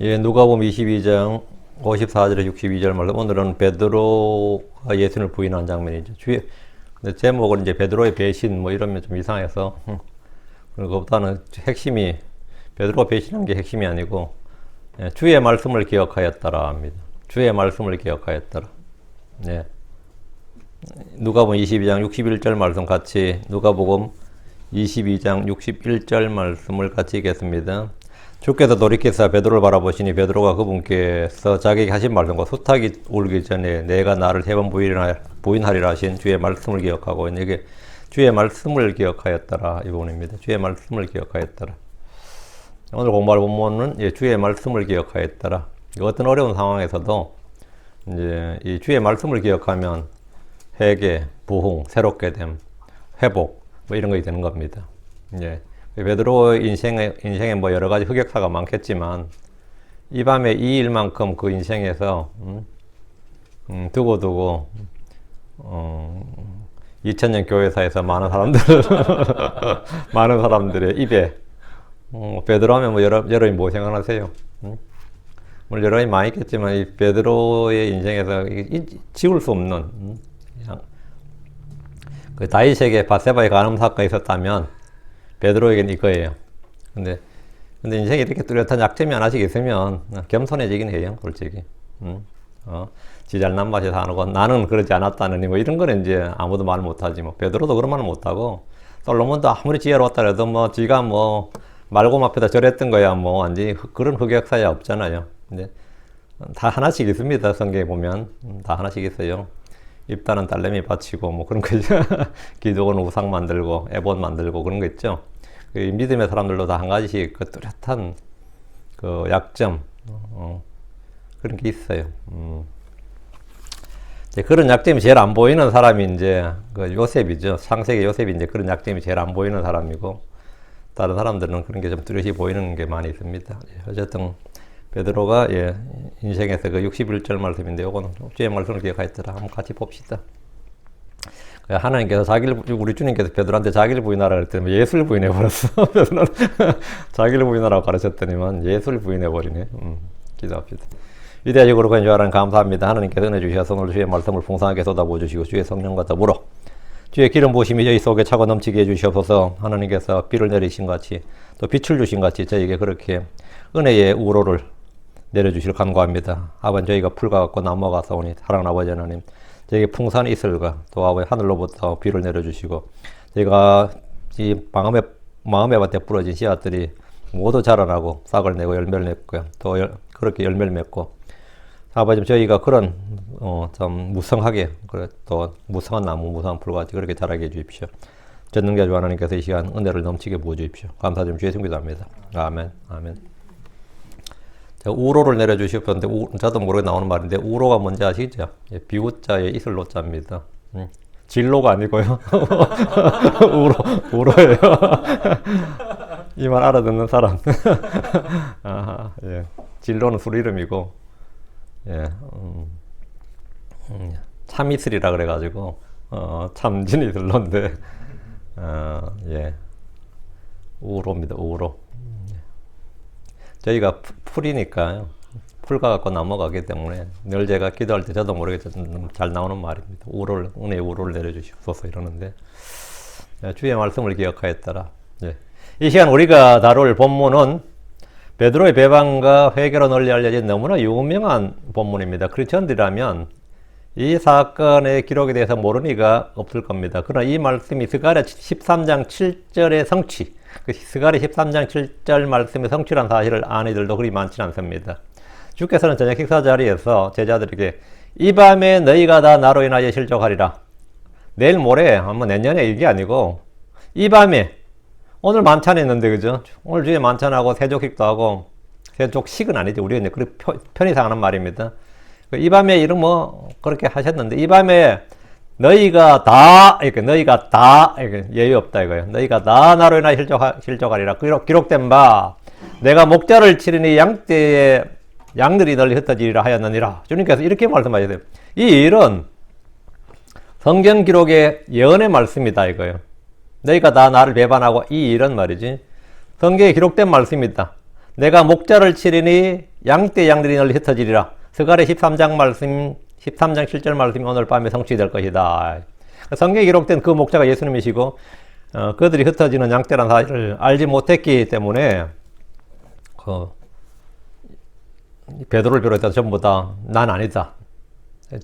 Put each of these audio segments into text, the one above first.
예, 누가복음 22장 54절에 62절 말씀. 오늘은 베드로가 예수를 부인한 장면이죠. 근데 제목은 이제 베드로의 배신 뭐 이러면 좀 이상해서 그것보다는 핵심이 베드로가 배신한 게 핵심이 아니고 주의 말씀을 기억하였더라 합니다. 주의 말씀을 기억하였더라. 예. 누가복음 22장 61절 말씀 같이 누가복음 22장 61절 말씀을 같이 읽겠습니다. 주께서 돌이켜서 베드로를 바라보시니 베드로가 그분께서 자기에게 하신 말씀과 수탉이 울기 전에 내가 나를 3번 부인하리라 하신 주의 말씀을 기억하고 이게 주의 말씀을 기억하였더라 이 부분입니다. 주의 말씀을 기억하였더라. 오늘 공부할 본문은 주의 말씀을 기억하였더라. 어떤 어려운 상황에서도 이제 이 주의 말씀을 기억하면 회개, 부흥, 새롭게 됨, 회복 뭐 이런 것이 되는 겁니다. 예. 베드로의 인생에 뭐 여러 가지 흑역사가 많겠지만 이 밤에 이 일만큼 그 인생에서 두고두고 2000년 교회사에서 많은 사람들 많은 사람들의 입에 베드로 하면 뭐 여러분이 뭐 생각하세요? 물론 여러분이 많이 있겠지만 이 베드로의 인생에서 지울 수 없는 그 다윗에게 밧세바의 간음 사건이 있었다면 베드로에게는 이거예요. 근데 인생에 이렇게 뚜렷한 약점이 하나씩 있으면 겸손해지긴 해요, 솔직히. 지 잘난 맛에 사는 건 나는 그러지 않았다느니 뭐 이런 거는 이제 아무도 말 못하지 뭐. 베드로도 그런 말은 못하고 솔로몬도 아무리 지혜로웠다 해도 뭐 지가 뭐 말고 앞에다 절했던 거야 뭐 완전히 그런 흑역사야 없잖아요. 근데 다 하나씩 있습니다. 성경에 보면 다 하나씩 있어요. 입다는 딸내미 바치고 뭐 그런 거죠. 기독은 우상 만들고 에봇 만들고 그런 거 있죠. 그 믿음의 사람들도 다 한 가지씩 그 뚜렷한 그 약점 그런 게 있어요. 이제 그런 약점이 제일 안 보이는 사람이 이제 그 요셉이죠. 창세기 요셉이 이제 그런 약점이 제일 안 보이는 사람이고 다른 사람들은 그런 게 좀 뚜렷이 보이는 게 많이 있습니다. 어쨌든 베드로가 인생에서 그 61절 말씀인데 요거는 주의 말씀을 기억하였더라. 한번 같이 봅시다. 하나님께서 우리 주님께서 베드로한테 자기를 부인하라 그랬더니 예수를 부인해버렸어. 베드로는 자기를 부인하라고 가르쳤더니만 예수를 부인해버리네. 기도합시다. 위대하시고 거룩한 주 하나님 감사합니다. 하나님께서 은혜 주셔서 오늘 주의 말씀을 풍성하게 쏟아부어주시고 주의 성령과 더불어 주의 기름 부으심이 저희 속에 차고 넘치게 해주시옵소서. 하나님께서 비를 내리신 같이 또 빛을 주신 같이 저에게 그렇게 은혜의 우로를 내려주시길 간구합니다. 아버지 저희가 풀과 같고 나무와 같사오니 사랑하는 아버지 하나님 저에게 풍성한 이슬과 또 아버지 하늘로부터 비를 내려주시고 저희가 이 마음의 밭에 뿌려진 씨앗들이 모두 자라나고 싹을 내고 열매를 맺고요. 또 그렇게 열매를 맺고 아버지 저희가 그런 좀 무성하게 또 무성한 나무 무성한 풀같이 그렇게 자라게 해주십시오. 전능자주 하나님께서 이 시간 은혜를 넘치게 부어주십시오. 감사드리며 주의 이름 기도합니다. 아멘. 아멘. 우로를 내려주셨는데 저도 모르게 나오는 말인데 우로가 뭔지 아시죠? 비우자의 이슬로자입니다. 진로가 아니고요. 우로예요. 이 말 알아듣는 사람. 아하, 예. 진로는 술 이름이고 참이슬이라 그래가지고 참진이 들러인데 우로입니다. 우로. 저희가 풀이니까 풀과 같고 나무가 가기 때문에 늘 제가 기도할 때 저도 모르게 잘 나오는 말입니다. 은혜의 우로를 내려주시옵소서 이러는데 주의 말씀을 기억하였더라. 이 시간 우리가 다룰 본문은 베드로의 배반과 회개로 널리 알려진 너무나 유명한 본문입니다. 크리스천들이라면 이 사건의 기록에 대해서 모르는 이가 없을 겁니다. 그러나 이 말씀이 스가랴 13장 7절의 성취, 그 스가랴 13장 7절 말씀의 성취란 사실을 아는 이들도 그리 많지는 않습니다. 주께서는 저녁 식사 자리에서 제자들에게 이 밤에 너희가 다 나로 인하여 실족하리라. 내일 모레, 한번 내년에 이게 아니고 이 밤에 오늘 만찬했는데 그죠? 오늘 주에 만찬하고 세족식도 하고 세족식은 아니지 우리가 이제 그렇게 편의상 하는 말입니다. 이 밤에 이런 그렇게 하셨는데 이 밤에 너희가 다 이렇게 예의 없다 이거예요. 너희가 다 나로 인하여 실족하리라. 기록된 바 내가 목자를 치르니 양떼에 양들이 널리 흩어지리라 하였느니라. 주님께서 이렇게 말씀하셨어요. 이 일은 성경 기록의 예언의 말씀이다 이거예요. 너희가 다 나를 배반하고 이 일은 말이지 성경에 기록된 말씀이다. 내가 목자를 치리니 양떼 양들이 널리 흩어지리라. 스가랴 13장 말씀, 13장 7절 말씀이 오늘 밤에 성취될 것이다. 성경에 기록된 그 목자가 예수님이시고 그들이 흩어지는 양떼라는 사실을 알지 못했기 때문에 베드로를 비롯해서 전부 다 난 아니다.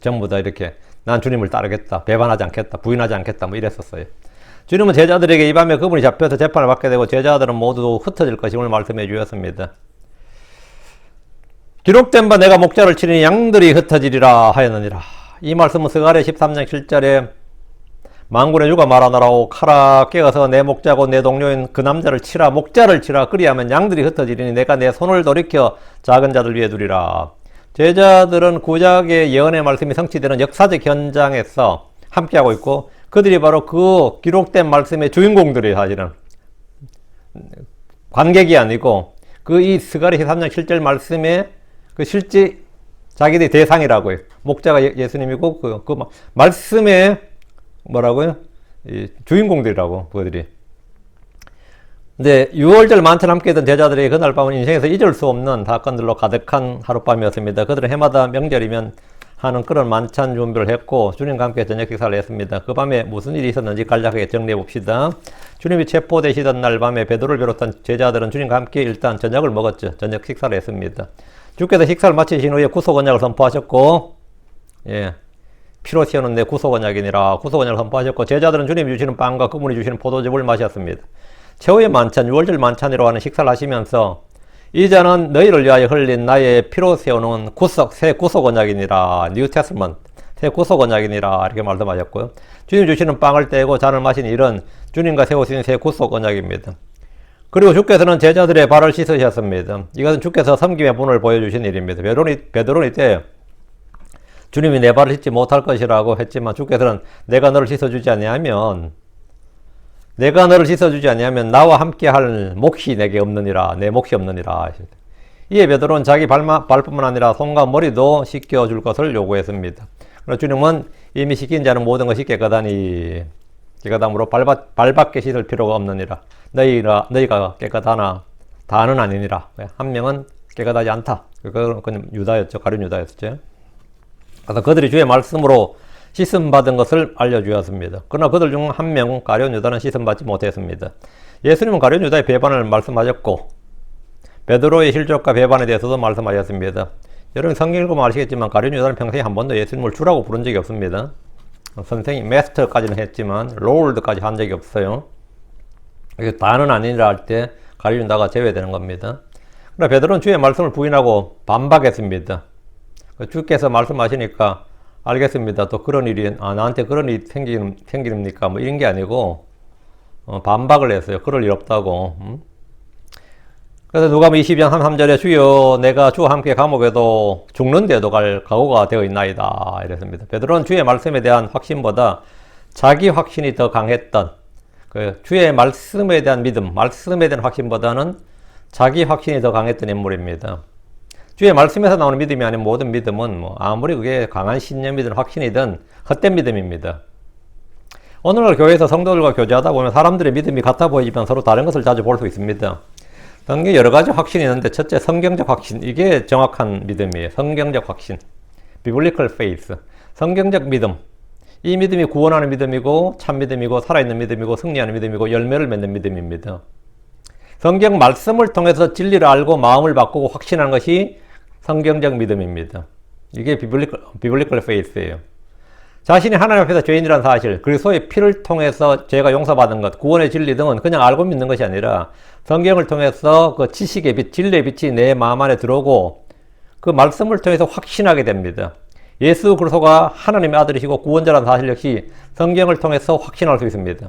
전부 다 이렇게 난 주님을 따르겠다. 배반하지 않겠다. 부인하지 않겠다. 뭐 이랬었어요. 주님은 제자들에게 이 밤에 그분이 잡혀서 재판을 받게 되고 제자들은 모두 흩어질 것임을 말씀해 주셨습니다. 기록된 바 내가 목자를 치리니 양들이 흩어지리라 하였느니라. 이 말씀은 스가랴 13장 7절에 만군의 주가 말하노라고 카라 깨어서 내 목자고 내 동료인 그 남자를 치라. 목자를 치라. 그리하면 양들이 흩어지리니 내가 내 손을 돌이켜 작은 자들 위에 두리라. 제자들은 구약의 예언의 말씀이 성취되는 역사적 현장에서 함께하고 있고 그들이 바로 그 기록된 말씀의 주인공들이 사실은 관객이 아니고 그 이 스가랴 13장 7절 말씀의 그 실제 자기들의 대상이라고 해요. 목자가 예수님이고 그 말씀의 뭐라고요? 이 주인공들이라고 그들이. 근데 6월절 만찬 함께 했던 제자들이 그날 밤은 인생에서 잊을 수 없는 사건들로 가득한 하룻밤이었습니다. 그들은 해마다 명절이면 하는 그런 만찬 준비를 했고 주님과 함께 저녁 식사를 했습니다. 그 밤에 무슨 일이 있었는지 간략하게 정리해 봅시다. 주님이 체포되시던 날 밤에 베드로를 비롯한 제자들은 주님과 함께 일단 저녁을 먹었죠. 저녁 식사를 했습니다. 주께서 식사를 마치신 후에 구속 언약을 선포하셨고 피로 세우는 내 구속 언약이니라 구속 언약을 선포하셨고 제자들은 주님이 주시는 빵과 그분이 주시는 포도즙을 마셨습니다. 최후의 만찬, 6월절 만찬이라고 하는 식사를 하시면서 이 잔은 너희를 위하여 흘린 나의 피로 세우는 새 구속 언약이니라 뉴 테스트먼트 새 구속 언약이니라 이렇게 말씀하셨고요. 주님 주시는 빵을 떼고 잔을 마신 일은 주님과 세우신 새 구속 언약입니다. 그리고 주께서는 제자들의 발을 씻으셨습니다. 이것은 주께서 섬김의 분을 보여주신 일입니다. 베드로는 이때 주님이 내 발을 씻지 못할 것이라고 했지만 주께서는 내가 너를 씻어주지 아니하면 나와 함께 할 몫이 내게 없느니라. 내 몫이 없느니라. 이에 베드로는 자기 발뿐만 아니라 손과 머리도 씻겨줄 것을 요구했습니다. 그래서 주님은 이미 씻긴 자는 모든 것이 깨끗하니 깨끗함으로 발밖에 씻을 필요가 없느니라. 너희가 깨끗하나 다는 아니니라. 한 명은 깨끗하지 않다. 그건 유다였죠. 가룟 유다였죠. 그래서 그들이 주의 말씀으로 씻음 받은 것을 알려주었습니다. 그러나 그들 중 한 명 가룟 유다는 씻음 받지 못했습니다. 예수님은 가룟 유다의 배반을 말씀하셨고 베드로의 실족과 배반에 대해서도 말씀하셨습니다. 여러분 성경 읽으면 아시겠지만 가룟 유다는 평생에 한 번도 예수님을 주라고 부른 적이 없습니다. 선생님 마스터까지는 했지만 롤드까지 한 적이 없어요. 다는 아니라 할 때 가룟 유다가 제외되는 겁니다. 그러나 베드로는 주의 말씀을 부인하고 반박했습니다. 주께서 말씀하시니까 알겠습니다. 또 그런 일이 나한테 그런 일이 생깁니까? 뭐 이런 게 아니고 반박을 했어요. 그럴 일 없다고. 그래서 누가복음 22장 33절에 주여 내가 주와 함께 감옥에도 죽는데도 갈 각오가 되어 있나이다 이랬습니다. 베드로는 주의 말씀에 대한 확신보다 자기 확신이 더 강했던 주의 말씀에 대한 믿음, 말씀에 대한 확신보다는 자기 확신이 더 강했던 인물입니다. 주의 말씀에서 나오는 믿음이 아닌 모든 믿음은 아무리 그게 강한 신념이든 확신이든 헛된 믿음입니다. 오늘날 교회에서 성도들과 교제하다 보면 사람들의 믿음이 같아 보이지만 서로 다른 것을 자주 볼 수 있습니다. 성경에 여러 가지 확신이 있는데 첫째 성경적 확신, 이게 정확한 믿음이에요. 성경적 확신, biblical faith, 성경적 믿음. 이 믿음이 구원하는 믿음이고 참 믿음이고 살아있는 믿음이고 승리하는 믿음이고 열매를 맺는 믿음입니다. 성경 말씀을 통해서 진리를 알고 마음을 바꾸고 확신하는 것이 성경적 믿음입니다. 이게 biblical faith예요. 자신이 하나님 앞에서 죄인이라는 사실, 그리스도의 피를 통해서 죄가 용서받은 것, 구원의 진리 등은 그냥 알고 믿는 것이 아니라 성경을 통해서 그 지식의 빛, 진리의 빛이 내 마음 안에 들어오고 그 말씀을 통해서 확신하게 됩니다. 예수 그리스도가 하나님의 아들이시고 구원자라는 사실 역시 성경을 통해서 확신할 수 있습니다.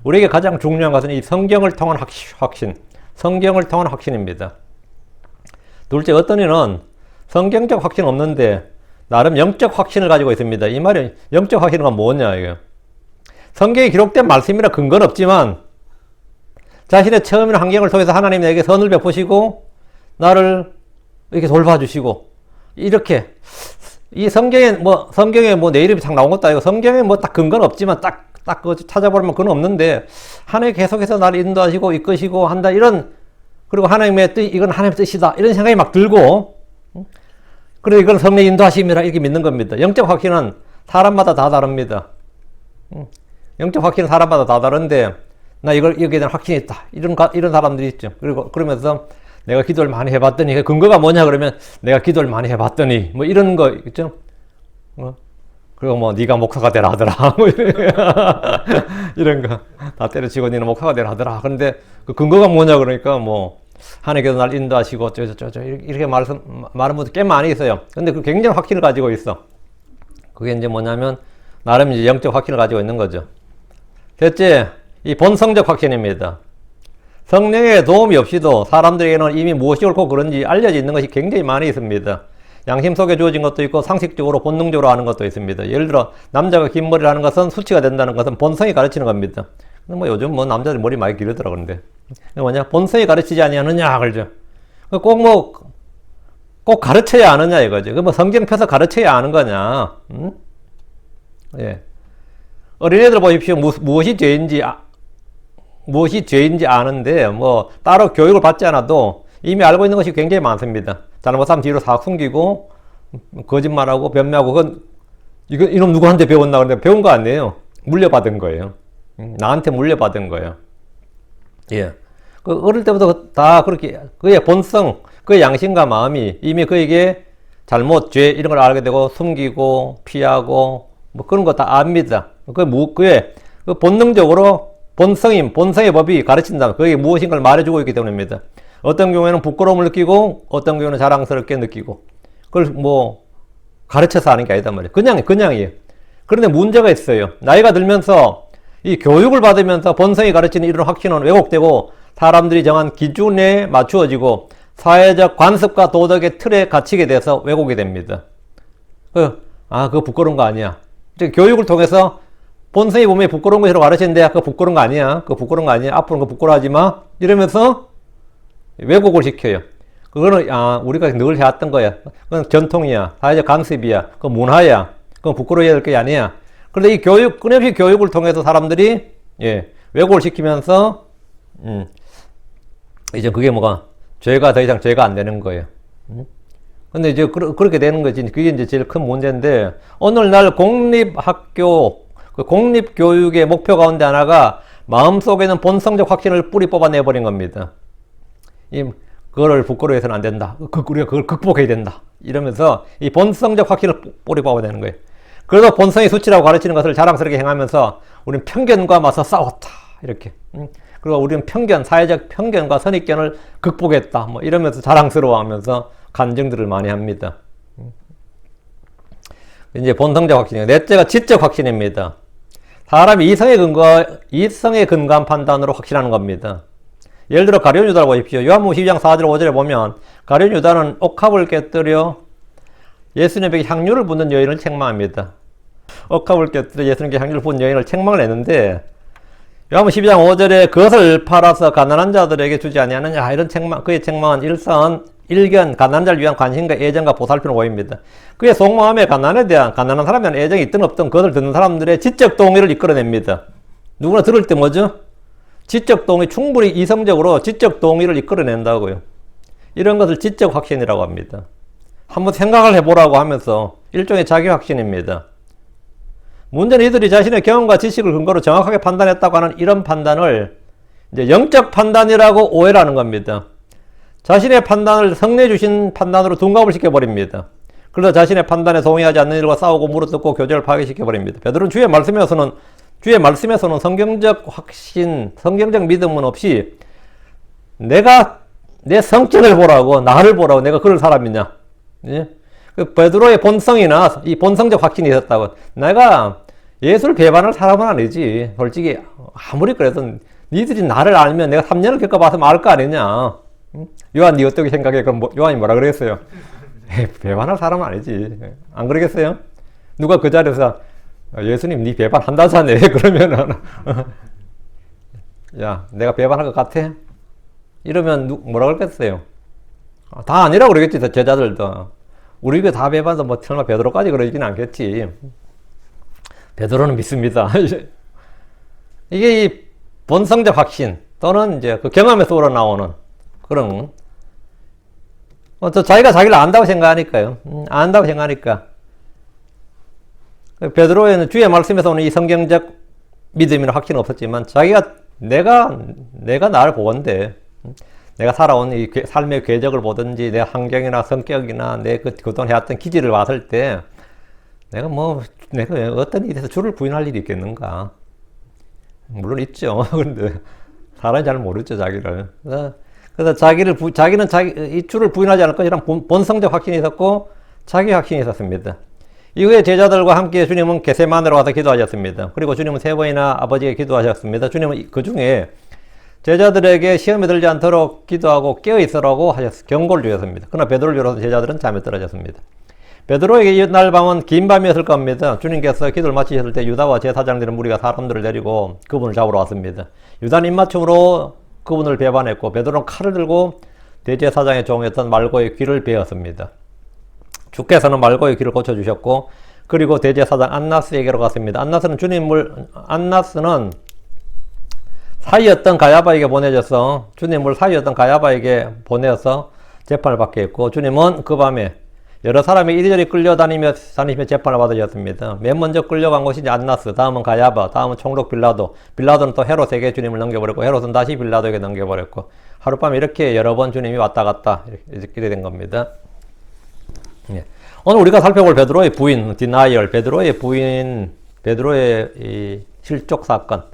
우리에게 가장 중요한 것은 이 성경을 통한 확신, 성경을 통한 확신입니다. 둘째, 어떤 이는 성경적 확신 없는데 나름 영적 확신을 가지고 있습니다. 이 말이 영적 확신은 뭐냐 이게. 성경에 기록된 말씀이라 근거는 없지만 자신의 처음이나 환경을 통해서 하나님이 내게 선을 베푸시고 나를 이렇게 돌봐주시고 이렇게 이 성경에 내 이름이 딱 나온 것도 아니고 성경에 딱 근거는 없지만 딱 찾아보면 그건 없는데 하나님 계속해서 나를 인도하시고 이끄시고 한다 이런 그리고 하나님의 뜻, 이건 하나님의 뜻이다. 이런 생각이 막 들고, 그래서 이건 성령 인도하심이라 이렇게 믿는 겁니다. 영적 확신은 사람마다 다 다릅니다. 영적 확신은 사람마다 다 다른데, 나 여기에 대한 확신이 있다. 이런 사람들이 있죠. 그리고, 그러면서 내가 기도를 많이 해봤더니, 그 근거가 뭐냐 그러면, 내가 기도를 많이 해봤더니, 뭐 이런 거 있죠. 그리고 뭐, 네가 목사가 되라 하더라. 뭐 이런 거. 다 때려치고 니는 목사가 되라 하더라. 그런데 그 근거가 뭐냐 그러니까 뭐, 하나님께서 날 인도하시고, 이렇게 말하는 분들 꽤 많이 있어요. 근데 그 굉장히 확신을 가지고 있어. 그게 이제 뭐냐면, 나름 이제 영적 확신을 가지고 있는 거죠. 대체, 이 본성적 확신입니다. 성령의 도움이 없이도 사람들에게는 이미 무엇이 옳고 그런지 알려져 있는 것이 굉장히 많이 있습니다. 양심 속에 주어진 것도 있고 상식적으로 본능적으로 하는 것도 있습니다. 예를 들어 남자가 긴 머리를 하는 것은 수치가 된다는 것은 본성이 가르치는 겁니다. 근데 뭐 요즘 뭐 남자들 머리 많이 기르더라 그런데 뭐냐 본성이 가르치지 아니하느냐 그러죠. 꼭 가르쳐야 하느냐 이거죠. 그 뭐 성경 펴서 가르쳐야 하는 거냐? 예. 어린애들 보십시오. 무엇이 죄인지 아는데 뭐 따로 교육을 받지 않아도 이미 알고 있는 것이 굉장히 많습니다. 잘못하면 뒤로 싹 숨기고 거짓말하고 변명하고 그건 이놈 누구한테 배웠나 그런데 배운 거 아니에요. 물려받은 거예요. 나한테 물려받은 거예요. 예. 그 어릴 때부터 다 그렇게 그의 본성, 그의 양심과 마음이 이미 그에게 잘못, 죄 이런 걸 알게 되고 숨기고 피하고 뭐 그런 거 다 압니다. 그의 본능적으로 본성의 법이 가르친다. 그게 무엇인가를 말해주고 있기 때문입니다. 어떤 경우에는 부끄러움을 느끼고 어떤 경우에는 자랑스럽게 느끼고 그걸 뭐 가르쳐서 하는 게 아니단 말이에요. 그냥이에요. 그런데 문제가 있어요. 나이가 들면서 이 교육을 받으면서 본성이 가르치는 이런 확신은 왜곡되고 사람들이 정한 기준에 맞추어지고 사회적 관습과 도덕의 틀에 갇히게 돼서 왜곡이 됩니다. 그거 부끄러운 거 아니야. 교육을 통해서 본성이 보면 부끄러운 것이라고 가르치는데 그거 부끄러운 거 아니야. 그거 부끄러운 거 아니야. 앞으로는 그거 부끄러워하지 마. 이러면서 왜곡을 시켜요. 그거는 우리가 늘 해왔던 거야. 그건 전통이야. 사회적 관습이야. 그건 문화야. 그건 부끄러워해야 될 게 아니야. 그런데 이 끊임없이 교육을 통해서 사람들이 왜곡을 시키면서 이제 그게 뭐가 죄가 더 이상 죄가 안 되는 거예요. 근데 이제 그렇게 되는 거지. 그게 이제 제일 큰 문제인데 오늘날 공립학교 공립교육의 목표 가운데 하나가 마음속에는 본성적 확신을 뿌리 뽑아내 버린 겁니다. 그거를 부끄러워해서는 안 된다. 우리가 그걸 극복해야 된다. 이러면서 이 본성적 확신을 뿌리 뽑아내는 거예요. 그래서 본성의 수치라고 가르치는 것을 자랑스럽게 행하면서 우리는 편견과 맞서 싸웠다. 이렇게. 그리고 우리는 사회적 편견과 선입견을 극복했다. 뭐 이러면서 자랑스러워하면서 간증들을 많이 합니다. 이제 본성적 확신이에요. 넷째가 지적 확신입니다. 사람이 이성에 근거한 판단으로 확신하는 겁니다. 예를 들어 가룟 유다를 보십시오. 요한복음 12장 4절 5절에 보면 가룟 유다는 옥합을 깨뜨려 예수님에게 향유를 붓는 여인을 책망합니다. 옥합을 깨뜨려 예수님께 향유를 붓는 여인을 책망을 했는데 요한복음 12장 5절에 그것을 팔아서 가난한 자들에게 주지 아니하느냐 이런 그의 책망은 일견 가난한 자를 위한 관심과 애정과 보살핌을 보입니다. 그의 속마음에 가난한 사람에 대한 애정이 있든 없든 그것을 듣는 사람들의 지적 동의를 이끌어냅니다. 누구나 들을 때 뭐죠? 지적 동의, 충분히 이성적으로 지적 동의를 이끌어낸다고요. 이런 것을 지적 확신이라고 합니다. 한번 생각을 해보라고 하면서 일종의 자기 확신입니다. 문제는 이들이 자신의 경험과 지식을 근거로 정확하게 판단했다고 하는 이런 판단을 이제 영적 판단이라고 오해를 하는 겁니다. 자신의 판단을 성내 주신 판단으로 둔갑을 시켜버립니다. 그러다 자신의 판단에 동의하지 않는 일과 싸우고 물어뜯고 교제를 파괴시켜버립니다. 베드로는 주의 말씀에서는 성경적 확신, 성경적 믿음은 없이 내가 내 성격을 보라고, 나를 보라고, 내가 그럴 사람이냐. 예? 그 베드로의 본성이나 이 본성적 확신이 있었다고. 내가 예수를 배반할 사람은 아니지. 솔직히 아무리 그래도 니들이 나를 알면 내가 3년을 겪어봐서 알 거 아니냐. 요한 니 어떻게 생각해? 그럼 요한이 뭐라 그러겠어요? 배반할 사람은 아니지. 안 그러겠어요? 누가 그 자리에서 예수님 니 배반한다잖아요. 그러면은 야 내가 배반할 것 같아? 이러면 뭐라 그러겠어요? 다 아니라고 그러겠지. 제자들도 우리가 다 배반해서 뭐 설마 베드로까지 그러지는 않겠지. 베드로는 믿습니다. 이게 이 본성적 확신 또는 이제 그 경험에서 우러나오는 그런 또 자기가 자기를 안다고 생각하니까요. 안다고 생각하니까. 베드로에는 주의 말씀에서 오는 이 성경적 믿음이나 확신은 없었지만 자기가 내가 나를 보건대 내가 살아온 이 삶의 궤적을 보든지 내 환경이나 성격이나 내 그동안 해왔던 기질을 봤을 때 내가 어떤 일에서 주를 부인할 일이 있겠는가. 물론 있죠. 그런데 사람이 잘 모르죠, 자기를. 그래서 자기는 이 주를 부인하지 않을 것이란 본성적 확신이 있었고 자기 확신이 있었습니다. 이후에 제자들과 함께 주님은 겟세마네로 와서 기도하셨습니다. 그리고 주님은 3번이나 아버지에게 기도하셨습니다. 주님은 그 중에 제자들에게 시험에 들지 않도록 기도하고 깨어있으라고 경고를 주셨습니다. 그러나 베드로를 비롯해서 제자들은 잠에 떨어졌습니다. 베드로에게 이날 밤은 긴 밤이었을 겁니다. 주님께서 기도를 마치셨을 때 유다와 제사장들은 무리가 사람들을 데리고 그분을 잡으러 왔습니다. 유다는 입맞춤으로 그분을 배반했고 베드로는 칼을 들고 대제사장의 종이었던 말고의 귀를 베었습니다. 주께서는 말고의 귀를 고쳐주셨고 그리고 대제사장 안나스에게로 갔습니다. 안나스는 사이였던 가야바에게 보내져서 주님을 사이였던 가야바에게 보내서 재판을 받게 했고 주님은 그 밤에 여러 사람이 이리저리 끌려다니며 재판을 받으셨습니다. 맨 먼저 끌려간 곳이 안나스, 다음은 가야바, 다음은 총독 빌라도, 빌라도는 또 헤롯에게 주님을 넘겨버렸고 헤롯은 다시 빌라도에게 넘겨버렸고 하룻밤에 이렇게 여러 번 주님이 왔다 갔다 이렇게 된 겁니다. 예. 오늘 우리가 살펴볼 베드로의 부인, 디나이얼, 베드로의 부인, 베드로의 이 실족 사건,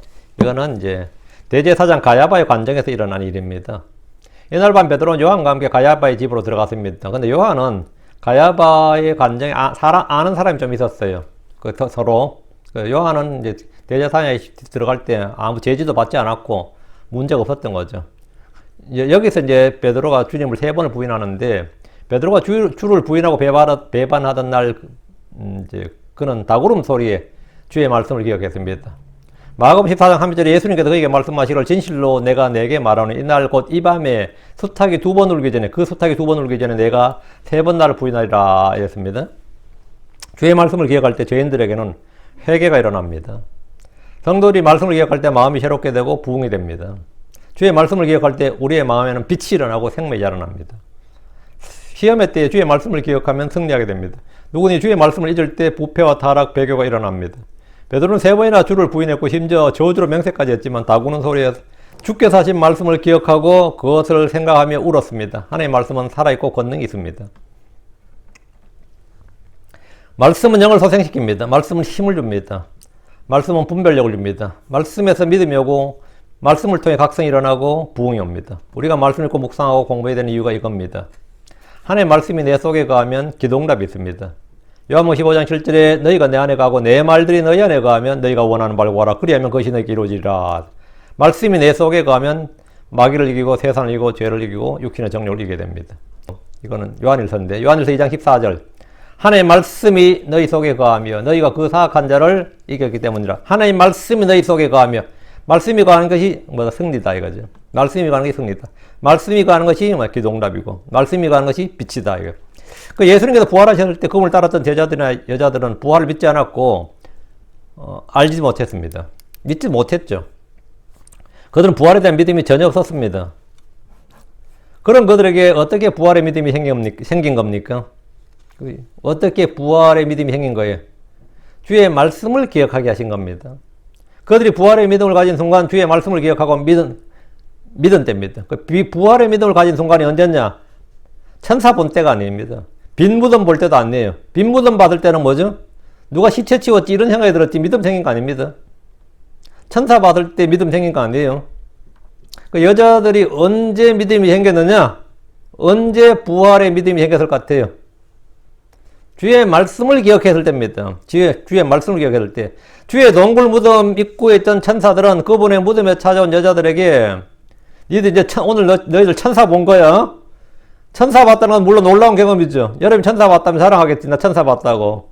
이거는 이제 대제사장 가야바의 관정에서 일어난 일입니다. 이날 밤 베드로는 요한과 함께 가야바의 집으로 들어갔습니다. 근데 요한은 가야바의 관정에 아는 사람이 좀 있었어요. 서로. 요한은 이제 대제사장에 들어갈 때 아무 제지도 받지 않았고 문제가 없었던 거죠. 여기서 이제 베드로가 주님을 3번을 부인하는데 베드로가 주를 부인하고 배반하던 날 이제 그는 다구름 소리에 주의 말씀을 기억했습니다. 마가복음 14장 3절에 예수님께서 그에게 말씀하시기를 진실로 내가 내게 말하노니 이날 곧 이 밤에 수탉이 2번 울기 전에 그 수탉이 2번 울기 전에 내가 3번 나를 부인하리라 이랬습니다. 주의 말씀을 기억할 때 죄인들에게는 회개가 일어납니다. 성도들이 말씀을 기억할 때 마음이 새롭게 되고 부흥이 됩니다. 주의 말씀을 기억할 때 우리의 마음에는 빛이 일어나고 생명이 자라납니다. 시험의 때에 주의 말씀을 기억하면 승리하게 됩니다. 누구니 주의 말씀을 잊을 때 부패와 타락, 배교가 일어납니다. 베드로는 3번이나 주를 부인했고 심지어 저주로 맹세까지 했지만 다구는 소리에 주께서 하신 말씀을 기억하고 그것을 생각하며 울었습니다. 하나님의 말씀은 살아있고 권능이 있습니다. 말씀은 영을 소생시킵니다. 말씀은 힘을 줍니다. 말씀은 분별력을 줍니다. 말씀에서 믿음이 오고 말씀을 통해 각성이 일어나고 부흥이 옵니다. 우리가 말씀을 읽고 묵상하고 공부해야 되는 이유가 이겁니다. 하나님의 말씀이 내 속에 가면 기도응답이 있습니다. 요한복음 15장 7절에 너희가 내 안에 가고 내 말들이 너희 안에 가면 너희가 원하는 바를 구하라. 그리하면 그것이 너희에게 이루어지리라. 말씀이 내 속에 가면 마귀를 이기고 세상을 이기고 죄를 이기고 육신의 정욕을 이기게 됩니다. 이거는 요한일서인데 요한일서 2장 14절 하나님의 말씀이 너희 속에 거하며 너희가 그 사악한 자를 이겼기 때문이라. 하나님의 말씀이 너희 속에 거하며 말씀이 거하는 것이 승리다 이거죠. 말씀이 거하는 것이 승리다. 말씀이 거하는 것이 기도응답이고 말씀이 거하는 것이 빛이다 이거. 예수님께서 부활하셨을 때 그분을 따랐던 제자들이나 여자들은 부활을 믿지 않았고 알지 못했습니다. 믿지 못했죠. 그들은 부활에 대한 믿음이 전혀 없었습니다. 그런 그들에게 어떻게 부활의 믿음이 생긴 겁니까? 어떻게 부활의 믿음이 생긴 거예요? 주의 말씀을 기억하게 하신 겁니다. 그들이 부활의 믿음을 가진 순간 주의 말씀을 기억하고 믿은 때입니다. 부활의 믿음을 가진 순간이 언제냐? 천사 본 때가 아닙니다. 빈 무덤 볼 때도 아니에요. 빈 무덤 받을 때는 뭐죠? 누가 시체 치웠지 이런 생각이 들었지 믿음 생긴 거 아닙니다. 천사 받을 때 믿음 생긴 거 아니에요. 그 여자들이 언제 믿음이 생겼느냐? 언제 부활의 믿음이 생겼을 것 같아요? 주의 말씀을 기억했을 때입니다. 주의 말씀을 기억했을 때. 주의 동굴 무덤 입구에 있던 천사들은 그분의 무덤에 찾아온 여자들에게 니들 이제 오늘 너희들 천사 본 거야? 천사 봤다는 건 물론 놀라운 경험이죠. 여러분이 천사 봤다면 자랑하겠지. 나 천사 봤다고.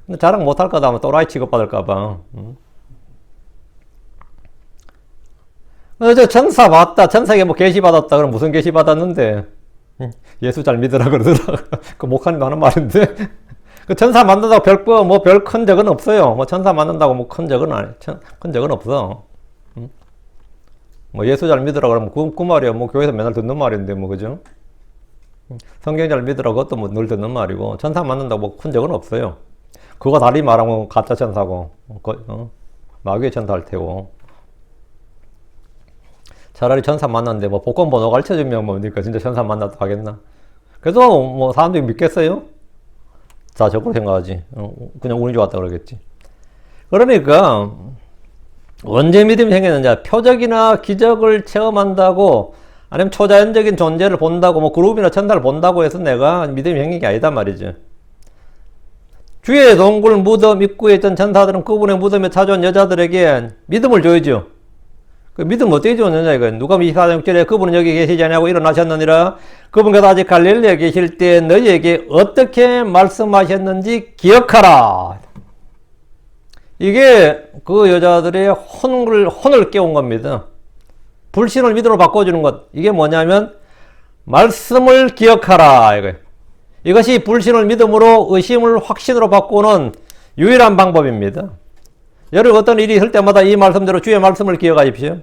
근데 자랑 못할 거다 하면 또라이 취급받을까봐. 저 천사 봤다. 천사에게 뭐 계시 받았다. 그럼 무슨 계시 받았는데? 예수 잘 믿으라 그러더라. 그 목사님도 하는 말인데. 그 천사 만난다고 별 큰 적은 없어요. 뭐 천사 만난다고 뭐 큰 적은 큰 적은 없어. 뭐 예수 잘 믿으라 그러면 그 말이야. 뭐 교회에서 맨날 듣는 말인데 뭐 그죠? 성경 잘 믿으라 그것도 뭐 늘 듣는 말이고 천사 만난다고 뭐 큰 적은 없어요. 그거 달리 말하면 가짜 천사고 마귀의 천사 할 테고 차라리 천사 만났는데 뭐 복권 번호 가르쳐주면 뭡니까? 진짜 천사 만났다 하겠나? 그래도 뭐 사람들이 믿겠어요? 자, 적으로 생각하지. 그냥 운이 좋았다 그러겠지. 그러니까 언제 믿음이 생겼느냐? 표적이나 기적을 체험한다고 아니면 초자연적인 존재를 본다고 뭐 그룹이나 천사를 본다고 해서 내가 믿음이 생긴 게 아니다 말이죠. 주의 동굴 무덤 입구에 있던 천사들은 그분의 무덤에 찾아온 여자들에게 믿음을 줘야죠. 그 믿음 어떻게 줬느냐 이거. 누가 24장 6절에 그분은 여기 계시지 않냐고 일어나셨느니라. 그분께서 아직 갈릴리에 계실 때 너희에게 어떻게 말씀하셨는지 기억하라. 이게 그 여자들의 혼을 깨운 겁니다. 불신을 믿음으로 바꿔주는 것. 이게 뭐냐면 말씀을 기억하라 이거예요. 이것이 불신을 믿음으로 의심을 확신으로 바꾸는 유일한 방법입니다. 여러분 어떤 일이 있을 때마다 이 말씀대로 주의 말씀을 기억하십시오.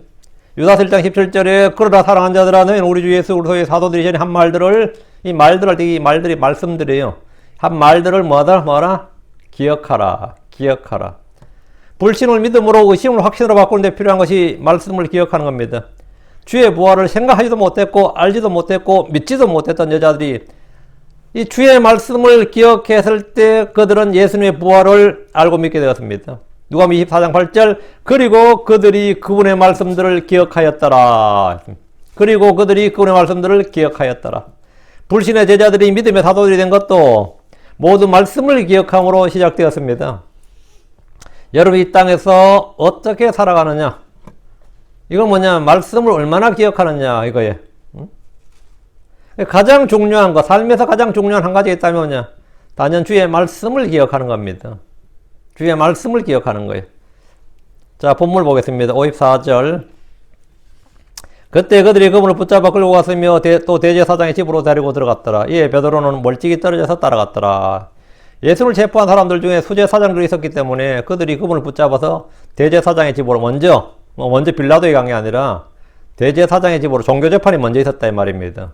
유다서 1장 17절에 그러나 사랑하는 자들아 너희는 우리 주 예수 그리스도의 사도들이 전에 한 말들을 이 말들이 말씀들이에요. 한 말들을 뭐라? 기억하라. 불신을 믿음으로 의심을 확신으로 바꾸는 데 필요한 것이 말씀을 기억하는 겁니다. 주의 부활을 생각하지도 못했고 알지도 못했고 믿지도 못했던 여자들이 이 주의 말씀을 기억했을 때 그들은 예수님의 부활을 알고 믿게 되었습니다. 누가복음 24장 8절 그리고 그들이 그분의 말씀들을 기억하였더라. 불신의 제자들이 믿음의 사도들이 된 것도 모두 말씀을 기억함으로 시작되었습니다. 여러분 이 땅에서 어떻게 살아가느냐? 이건 뭐냐? 말씀을 얼마나 기억하느냐 이거예요. 가장 중요한 거, 삶에서 가장 중요한 한 가지가 있다면 뭐냐? 단연 주의 말씀을 기억하는 겁니다. 주의 말씀을 기억하는 거예요. 자, 본문 보겠습니다. 54절. 그때 그들이 그분을 붙잡아 끌고 갔으며 또 대제사장의 집으로 데리고 들어갔더라. 이에 베드로는 멀찍이 떨어져서 따라갔더라. 예수를 체포한 사람들 중에 수제사장들이 있었기 때문에 그들이 그분을 붙잡아서 대제사장의 집으로 먼저 빌라도에 간 게 아니라 대제사장의 집으로 종교재판이 먼저 있었다 이 말입니다.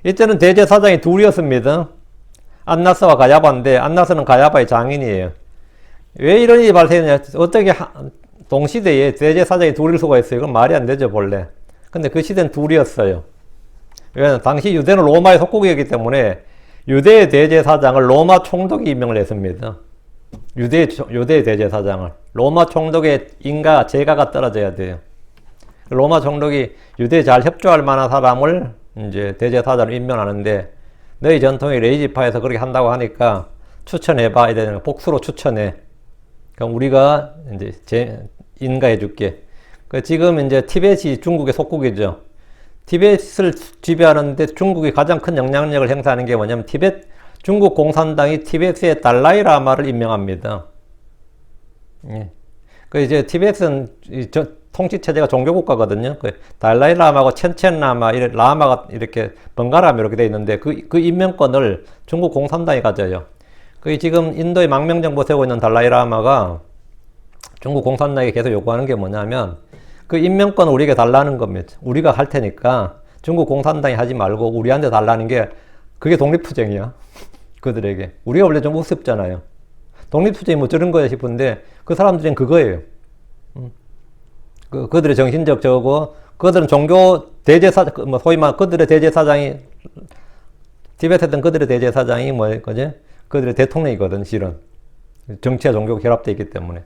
이때는 대제사장이 둘이었습니다. 안나스와 가야바인데 안나스는 가야바의 장인이에요. 왜 이런 일이 발생했냐? 어떻게 동시대에 대제사장이 둘일 수가 있어요? 이건 말이 안 되죠 본래. 근데 그 시대는 둘이었어요. 왜냐하면 당시 유대는 로마의 속국이었기 때문에 유대의 대제사장을 로마 총독이 임명을 했습니다. 유대의 대제사장을. 로마 총독의 인가, 재가가 떨어져야 돼요. 로마 총독이 유대에 잘 협조할 만한 사람을 이제 대제사장으로 임명하는데 너희 전통의 레이지파에서 그렇게 한다고 하니까 추천해봐. 이래 복수로 추천해. 그럼 우리가 이제 인가해 줄게. 지금 이제 티벳이 중국의 속국이죠. 티벳을 지배하는데 중국이 가장 큰 영향력을 행사하는 게 뭐냐면 중국 공산당이 티벳의 달라이라마를 임명합니다. 예. 이제 티벳은 통치 체제가 종교 국가거든요. 달라이라마하고 첸첸라마, 라마가 이렇게 번갈아가며 이렇게 돼 있는데 그 임명권을 중국 공산당이 가져요. 지금 인도의 망명정부 세우고 있는 달라이라마가 중국 공산당이 계속 요구하는 게 뭐냐면 그 임명권을 우리에게 달라는 겁니다. 우리가 할 테니까 중국 공산당이 하지 말고 우리한테 달라는 게 그게 독립투쟁이야. 그들에게. 우리가 원래 좀 우습잖아요. 독립투쟁이 뭐 저런 거야 싶은데 그 사람들은 그거예요. 그들의 정신적 저거, 그들은 종교 대제사장, 소위 말 그들의 대제사장이 티베트든 그들의 대제사장이 뭐지? 그들의 대통령이거든, 실은. 정치와 종교가 결합되어 있기 때문에.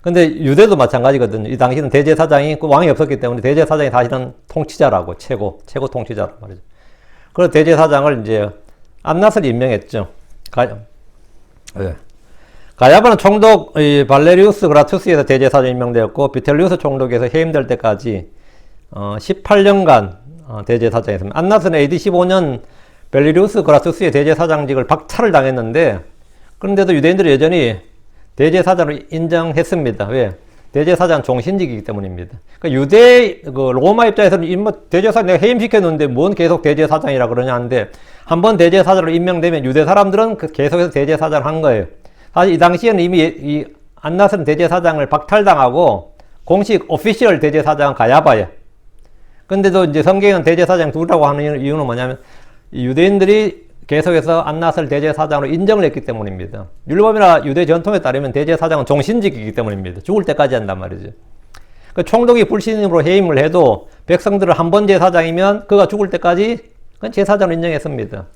근데 유대도 마찬가지거든요. 이 당시는 대제사장이, 왕이 없었기 때문에 대제사장이 사실은 통치자라고, 최고 통치자라고 말이죠. 그래서 대제사장을 이제 안낫을 임명했죠. 가야바는 총독 발레리우스 그라투스에서 대제사장 임명되었고 비텔리우스 총독에서 해임될 때까지 18년간 대제사장이었습니다. 안낫은 AD 15년 벨리리우스 그라투스의 대제사장직을 박탈을 당했는데 그런데도 유대인들이 여전히 대제사장을 인정했습니다. 왜? 대제사장 종신직이기 때문입니다. 그러니까 로마 입장에서는 대제사장 내가 해임시켰는데 뭔 계속 대제사장이라 그러냐 하는데 한번 대제사장으로 임명되면 유대 사람들은 계속해서 대제사장을 한 거예요. 사실 이 당시에는 이미 이 안낫은 대제사장을 박탈당하고 공식 오피셜 대제사장은 가야바예요. 근데도 이제 성경은 대제사장 두라고 하는 이유는 뭐냐면 유대인들이 계속해서 안낫을 대제사장으로 인정을 했기 때문입니다. 율법이나 유대 전통에 따르면 대제사장은 종신직이기 때문입니다. 죽을 때까지 한단 말이죠. 그 총독이 불신임으로 해임을 해도 백성들을 한 번 제사장이면 그가 죽을 때까지 그건 제사장으로 인정했습니다.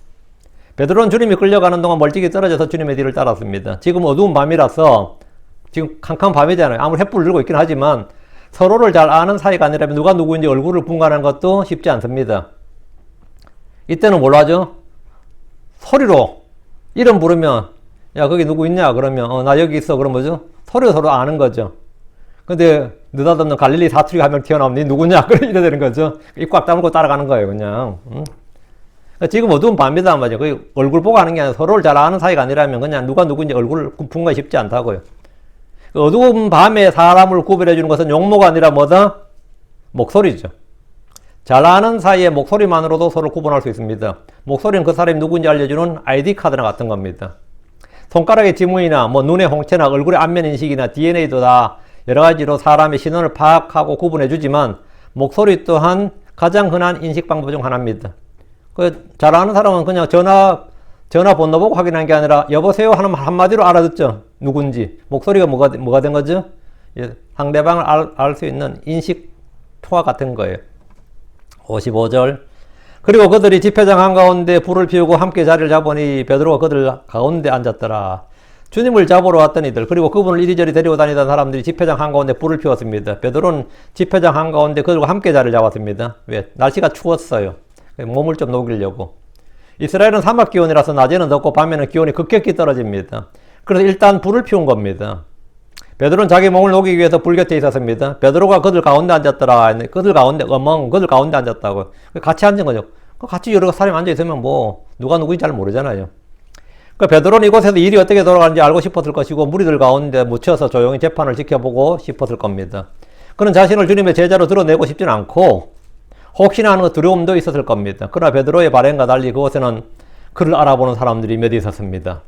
베드로는 주님이 끌려가는 동안 멀찍이 떨어져서 주님의 뒤를 따랐습니다. 지금 어두운 밤이라서 지금 캄캄한 밤이잖아요. 아무리 횃불을 들고 있긴 하지만 서로를 잘 아는 사이가 아니라면 누가 누구인지 얼굴을 분간하는 것도 쉽지 않습니다. 이때는 뭘로 하죠? 소리로 이름 부르면 야 거기 누구 있냐 그러면 나 여기 있어 그러면 뭐죠? 소리로 서로 아는 거죠. 근데 느닷없는 갈릴리 사투리가 한 명 튀어나오면 니 누구냐 그래 이래 되는 거죠. 입 꽉 다물고 따라가는 거예요 그냥. 지금 어두운 밤이다 말이죠. 그 얼굴 보고 하는 게 아니라 서로를 잘 아는 사이가 아니라면 그냥 누가 누구인지 얼굴을 분간이 쉽지 않다고요. 그 어두운 밤에 사람을 구별해 주는 것은 용모가 아니라 뭐다? 목소리죠. 잘 아는 사이에 목소리만으로도 서로 구분할 수 있습니다. 목소리는 그 사람이 누구인지 알려주는 아이디 카드나 같은 겁니다. 손가락의 지문이나 뭐 눈의 홍채나 얼굴의 안면 인식이나 DNA도 다 여러 가지로 사람의 신원을 파악하고 구분해 주지만 목소리 또한 가장 흔한 인식 방법 중 하나입니다. 잘 아는 사람은 그냥 전화 번호 보고 확인한 게 아니라 여보세요 하는 한마디로 알아듣죠. 누군지. 목소리가 뭐가 된 거죠? 상대방을 알 수 있는 인식 통화 같은 거예요. 55절. 그리고 그들이 집회장 한가운데 불을 피우고 함께 자리를 잡으니 베드로가 그들 가운데 앉았더라. 주님을 잡으러 왔던 이들 그리고 그분을 이리저리 데리고 다니던 사람들이 집회장 한가운데 불을 피웠습니다. 베드로는 집회장 한가운데 그들과 함께 자리를 잡았습니다. 왜? 날씨가 추웠어요. 몸을 좀 녹이려고. 이스라엘은 사막 기온이라서 낮에는 덥고 밤에는 기온이 급격히 떨어집니다. 그래서 일단 불을 피운 겁니다. 베드로는 자기 몸을 녹이기 위해서 불 곁에 있었습니다. 베드로가 그들 가운데 앉았더라. 그들 가운데 앉았다고. 같이 앉은 거죠. 같이 여러 사람이 앉아있으면 뭐 누가 누구인지 잘 모르잖아요. 베드로는 이곳에서 일이 어떻게 돌아가는지 알고 싶었을 것이고 무리들 가운데 묻혀서 조용히 재판을 지켜보고 싶었을 겁니다. 그는 자신을 주님의 제자로 드러내고 싶지는 않고 혹시나 하는 두려움도 있었을 겁니다. 그러나 베드로의 발행과 달리 그곳에는 그를 알아보는 사람들이 몇 있었습니다.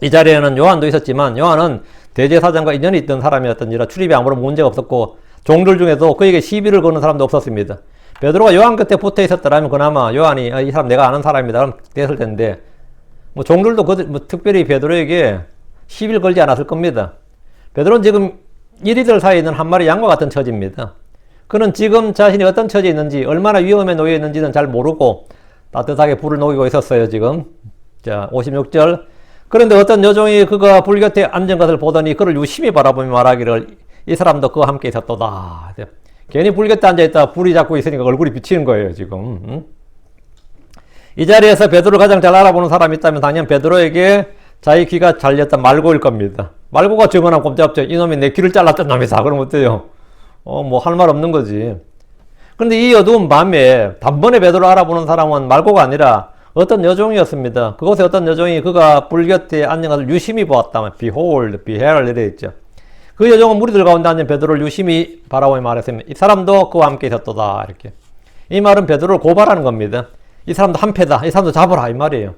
이 자리에는 요한도 있었지만 요한은 대제사장과 인연이 있던 사람이었던지라 출입에 아무런 문제가 없었고 종들 중에도 그에게 시비를 거는 사람도 없었습니다. 베드로가 요한 곁에 붙어 있었더라면 그나마 요한이 이 사람 내가 아는 사람이다 그럼 됐을 텐데 뭐 종들도 특별히 베드로에게 시비를 걸지 않았을 겁니다. 베드로는 지금 이리들 사이에 있는 한 마리 양과 같은 처지입니다. 그는 지금 자신이 어떤 처지에 있는지 얼마나 위험에 놓여 있는지는 잘 모르고 따뜻하게 불을 녹이고 있었어요 지금. 자 56절. 그런데 어떤 여종이 그가 불 곁에 앉은 것을 보더니 그를 유심히 바라보며 말하기를 이 사람도 그와 함께 있었도다. 괜히 불 곁에 앉아있다 불이 자꾸 있으니까 얼굴이 비치는 거예요 지금. 이 자리에서 베드로를 가장 잘 알아보는 사람이 있다면 당연 베드로에게 자기 귀가 잘렸던 말고일 겁니다. 말고가 증언하면 꼼짝없죠. 이놈이 내 귀를 잘랐던 놈이다. 그럼 어때요? 뭐 할 말 없는 거지. 그런데 이 어두운 밤에 단번에 베드로를 알아보는 사람은 말고가 아니라 어떤 여종이었습니다. 그곳에 어떤 여종이 그가 불 곁에 앉은 것을 유심히 보았다. Behold, beheld 이래 있죠. 그 여종은 무리들 가운데 앉은 베드로를 유심히 바라보며 말했습니다. 이 사람도 그와 함께 있었도다. 이렇게. 이 말은 베드로를 고발하는 겁니다. 이 사람도 한패다. 이 사람도 잡으라. 이 말이에요.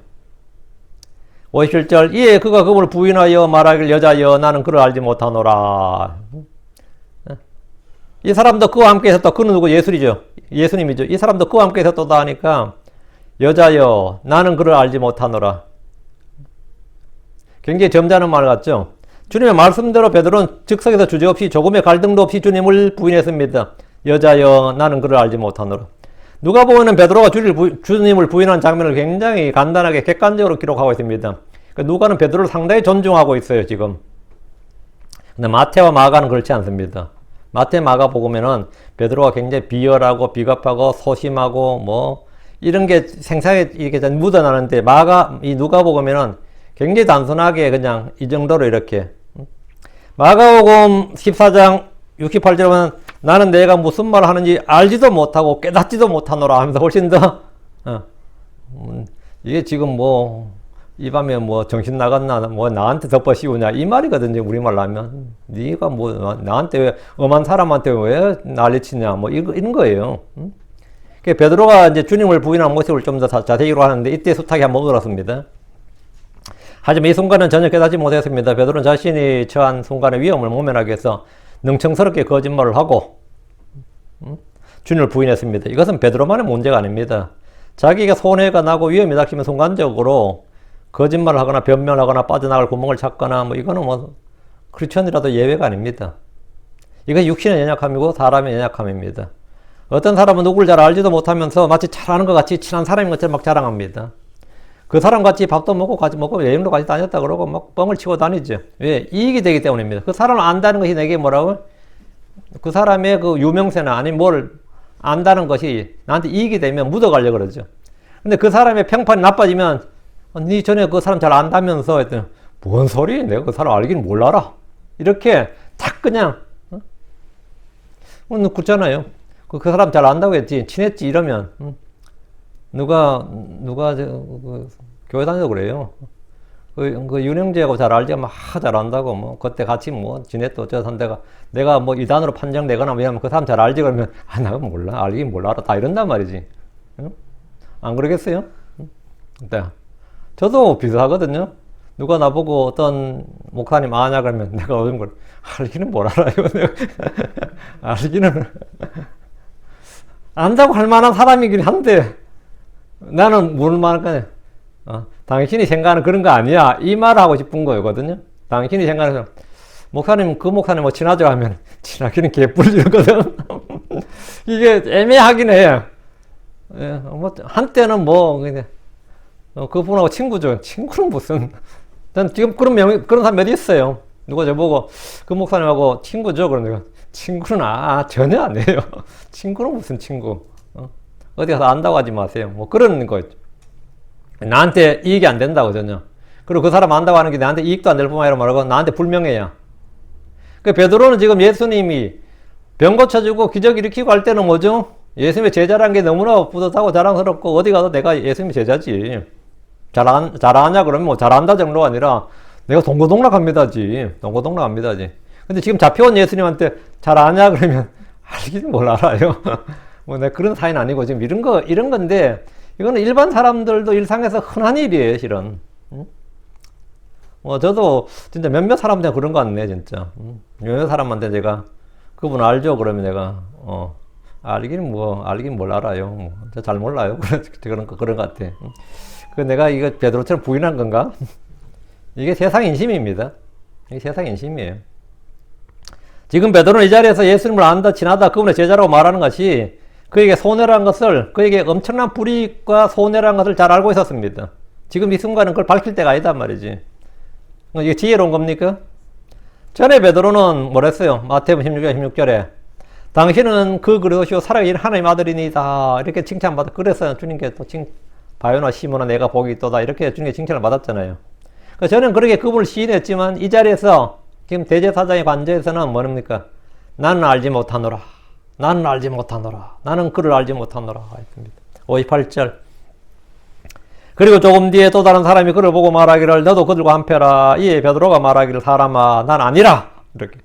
57절. 이에 그가 그분을 부인하여 말하길 여자여 나는 그를 알지 못하노라. 이 사람도 그와 함께 있었다. 그는 누구? 예수님이죠. 이 사람도 그와 함께 있었다 하니까 여자여 나는 그를 알지 못하노라. 굉장히 점잖은 말 같죠. 주님의 말씀대로 베드로는 즉석에서 주저없이 조금의 갈등도 없이 주님을 부인했습니다. 여자여 나는 그를 알지 못하노라. 누가복음에는 베드로가 주님을 부인한 장면을 굉장히 간단하게 객관적으로 기록하고 있습니다. 누가는 베드로를 상당히 존중하고 있어요 지금. 근데 마태와 마가는 그렇지 않습니다. 마태 마가복음에는 베드로가 굉장히 비열하고 비겁하고 소심하고 뭐 이런 게 생생하게 이렇게 묻어나는데 이 누가복음에는 굉장히 단순하게 그냥 이 정도로 이렇게. 마가복음 14장 68절에 보면 나는 내가 무슨 말을 하는지 알지도 못하고 깨닫지도 못하노라 하면서 훨씬 더 이게 지금 뭐 이 밤에 뭐 정신 나갔나 뭐 나한테 덮어 씌우냐 이 말이거든요. 우리말로 하면 네가 뭐 나한테 왜 엄한 사람한테 왜 난리치냐 뭐 이런 거예요. 베드로가 이제 주님을 부인한 모습을 좀 더 자세히로 하는데 이때 수탉이 한번 울었습니다. 하지만 이 순간은 전혀 깨닫지 못했습니다. 베드로는 자신이 처한 순간의 위험을 모면하기 위해서 능청스럽게 거짓말을 하고 주님을 부인했습니다. 이것은 베드로만의 문제가 아닙니다. 자기가 손해가 나고 위험이 닥치면 순간적으로 거짓말을 하거나 변명하거나 빠져나갈 구멍을 찾거나 뭐 이거는 뭐 크리스천이라도 예외가 아닙니다. 이건 육신의 연약함이고 사람의 연약함입니다. 어떤 사람은 누구를 잘 알지도 못하면서 마치 잘 아는 것 같이 친한 사람인 것처럼 막 자랑합니다. 그 사람 같이 밥도 먹고 같이 먹고 여행도 같이 다녔다 그러고 막 뻥을 치고 다니죠. 왜? 이익이 되기 때문입니다. 그 사람을 안다는 것이 내게 뭐라고? 그 사람의 그 유명세나 아니면 뭘 안다는 것이 나한테 이익이 되면 묻어가려고 그러죠. 근데 그 사람의 평판이 나빠지면 니 전에 그 사람 잘 안다면서 했더니 뭔 소리? 내가 그 사람 알기는 몰라라. 이렇게 탁 그냥 그렇잖아요. 그 사람 잘 안다고 했지 친했지 이러면 누가 교회 다녀도 그래요. 그 윤영재하고 잘 알지 잘 안다고 뭐 그때 같이 뭐 지냈다 어쩌다 내가 뭐 이단으로 판정되거나 뭐 이러면 그 사람 잘 알지 그러면 내가 몰라 알긴 몰라라 다 이런단 말이지. 응? 안 그러겠어요? 네. 저도 비슷하거든요. 누가 나보고 어떤 목사님 아냐 그러면 내가 어떤 걸 알기는 뭘 알아요. 알기는 안다고 할 만한 사람이긴 한데 나는 뭘 말할까요? 당신이 생각하는 그런 거 아니야. 이 말을 하고 싶은 거거든요. 당신이 생각하는 목사님 그 목사님 뭐 친하죠 하면 친하기는 개뿔이거든. 이게 애매하긴 해요. 예, 뭐 한때는 뭐 그냥 그분하고 친구죠. 친구는 무슨? 난 지금 그런 사람 몇 있어요. 누가 저보고 그 목사님하고 친구죠? 그러니까 친구는 전혀 안 해요. 친구는 무슨 친구? 어디 가서 안다고 하지 마세요. 뭐 그런 거 있죠. 나한테 이익이 안 된다고 전혀. 그리고 그 사람 안다고 하는 게 나한테 이익도 안 될 뿐만 아니라 말하고 나한테 불명예야. 그 베드로는 지금 예수님이 병 고쳐주고 기적 일으키고 할 때는 뭐죠? 예수님의 제자라는 게 너무나 뿌듯하고 자랑스럽고 어디 가서 내가 예수님의 제자지. 잘하냐 그러면 뭐 잘한다 정도가 아니라 내가 동고동락합니다지. 동고동락합니다지. 근데 지금 잡혀온 예수님한테 잘하냐 그러면 알기는 뭘 알아요. 뭐 내가 그런 사이는 아니고 지금 이런 건데 이거는 일반 사람들도 일상에서 흔한 일이에요, 실은. 저도 진짜 몇몇 사람한테 그런 거 같네, 진짜. 몇몇 사람한테 제가 그분 알죠? 그러면 내가 알긴 뭘 알아요. 뭐, 잘 몰라요. 그런 것 같아. 그 내가 이거 베드로처럼 부인한 건가? 이게 세상 인심입니다. 이게 세상 인심이에요. 지금 베드로는 이 자리에서 예수님을 안다, 친하다, 그분의 제자라고 말하는 것이 그에게 손해라는 것을, 그에게 엄청난 불이익과 손해라는 것을 잘 알고 있었습니다. 지금 이 순간은 그걸 밝힐 때가 아니단 말이지. 이게 지혜로운 겁니까? 전에 베드로는 뭐랬어요? 마태복음 16절에 당신은 그 그릇이요 살아계신 하나님 아들이니다 이렇게 칭찬받아. 그래서 주님께 또 바요나 시몬아 내가 복이 있도다 이렇게 주님께 칭찬을 받았잖아요. 저는 그렇게 그분을 시인했지만 이 자리에서 지금 대제사장의 관저에서는 뭐랍니까? 나는 알지 못하노라. 나는 알지 못하노라. 나는 그를 알지 못하노라. 했습니다. 58절. 그리고 조금 뒤에 또 다른 사람이 그를 보고 말하기를 너도 그들과 한패라. 이에 베드로가 말하기를 사람아 난 아니라. 이렇게.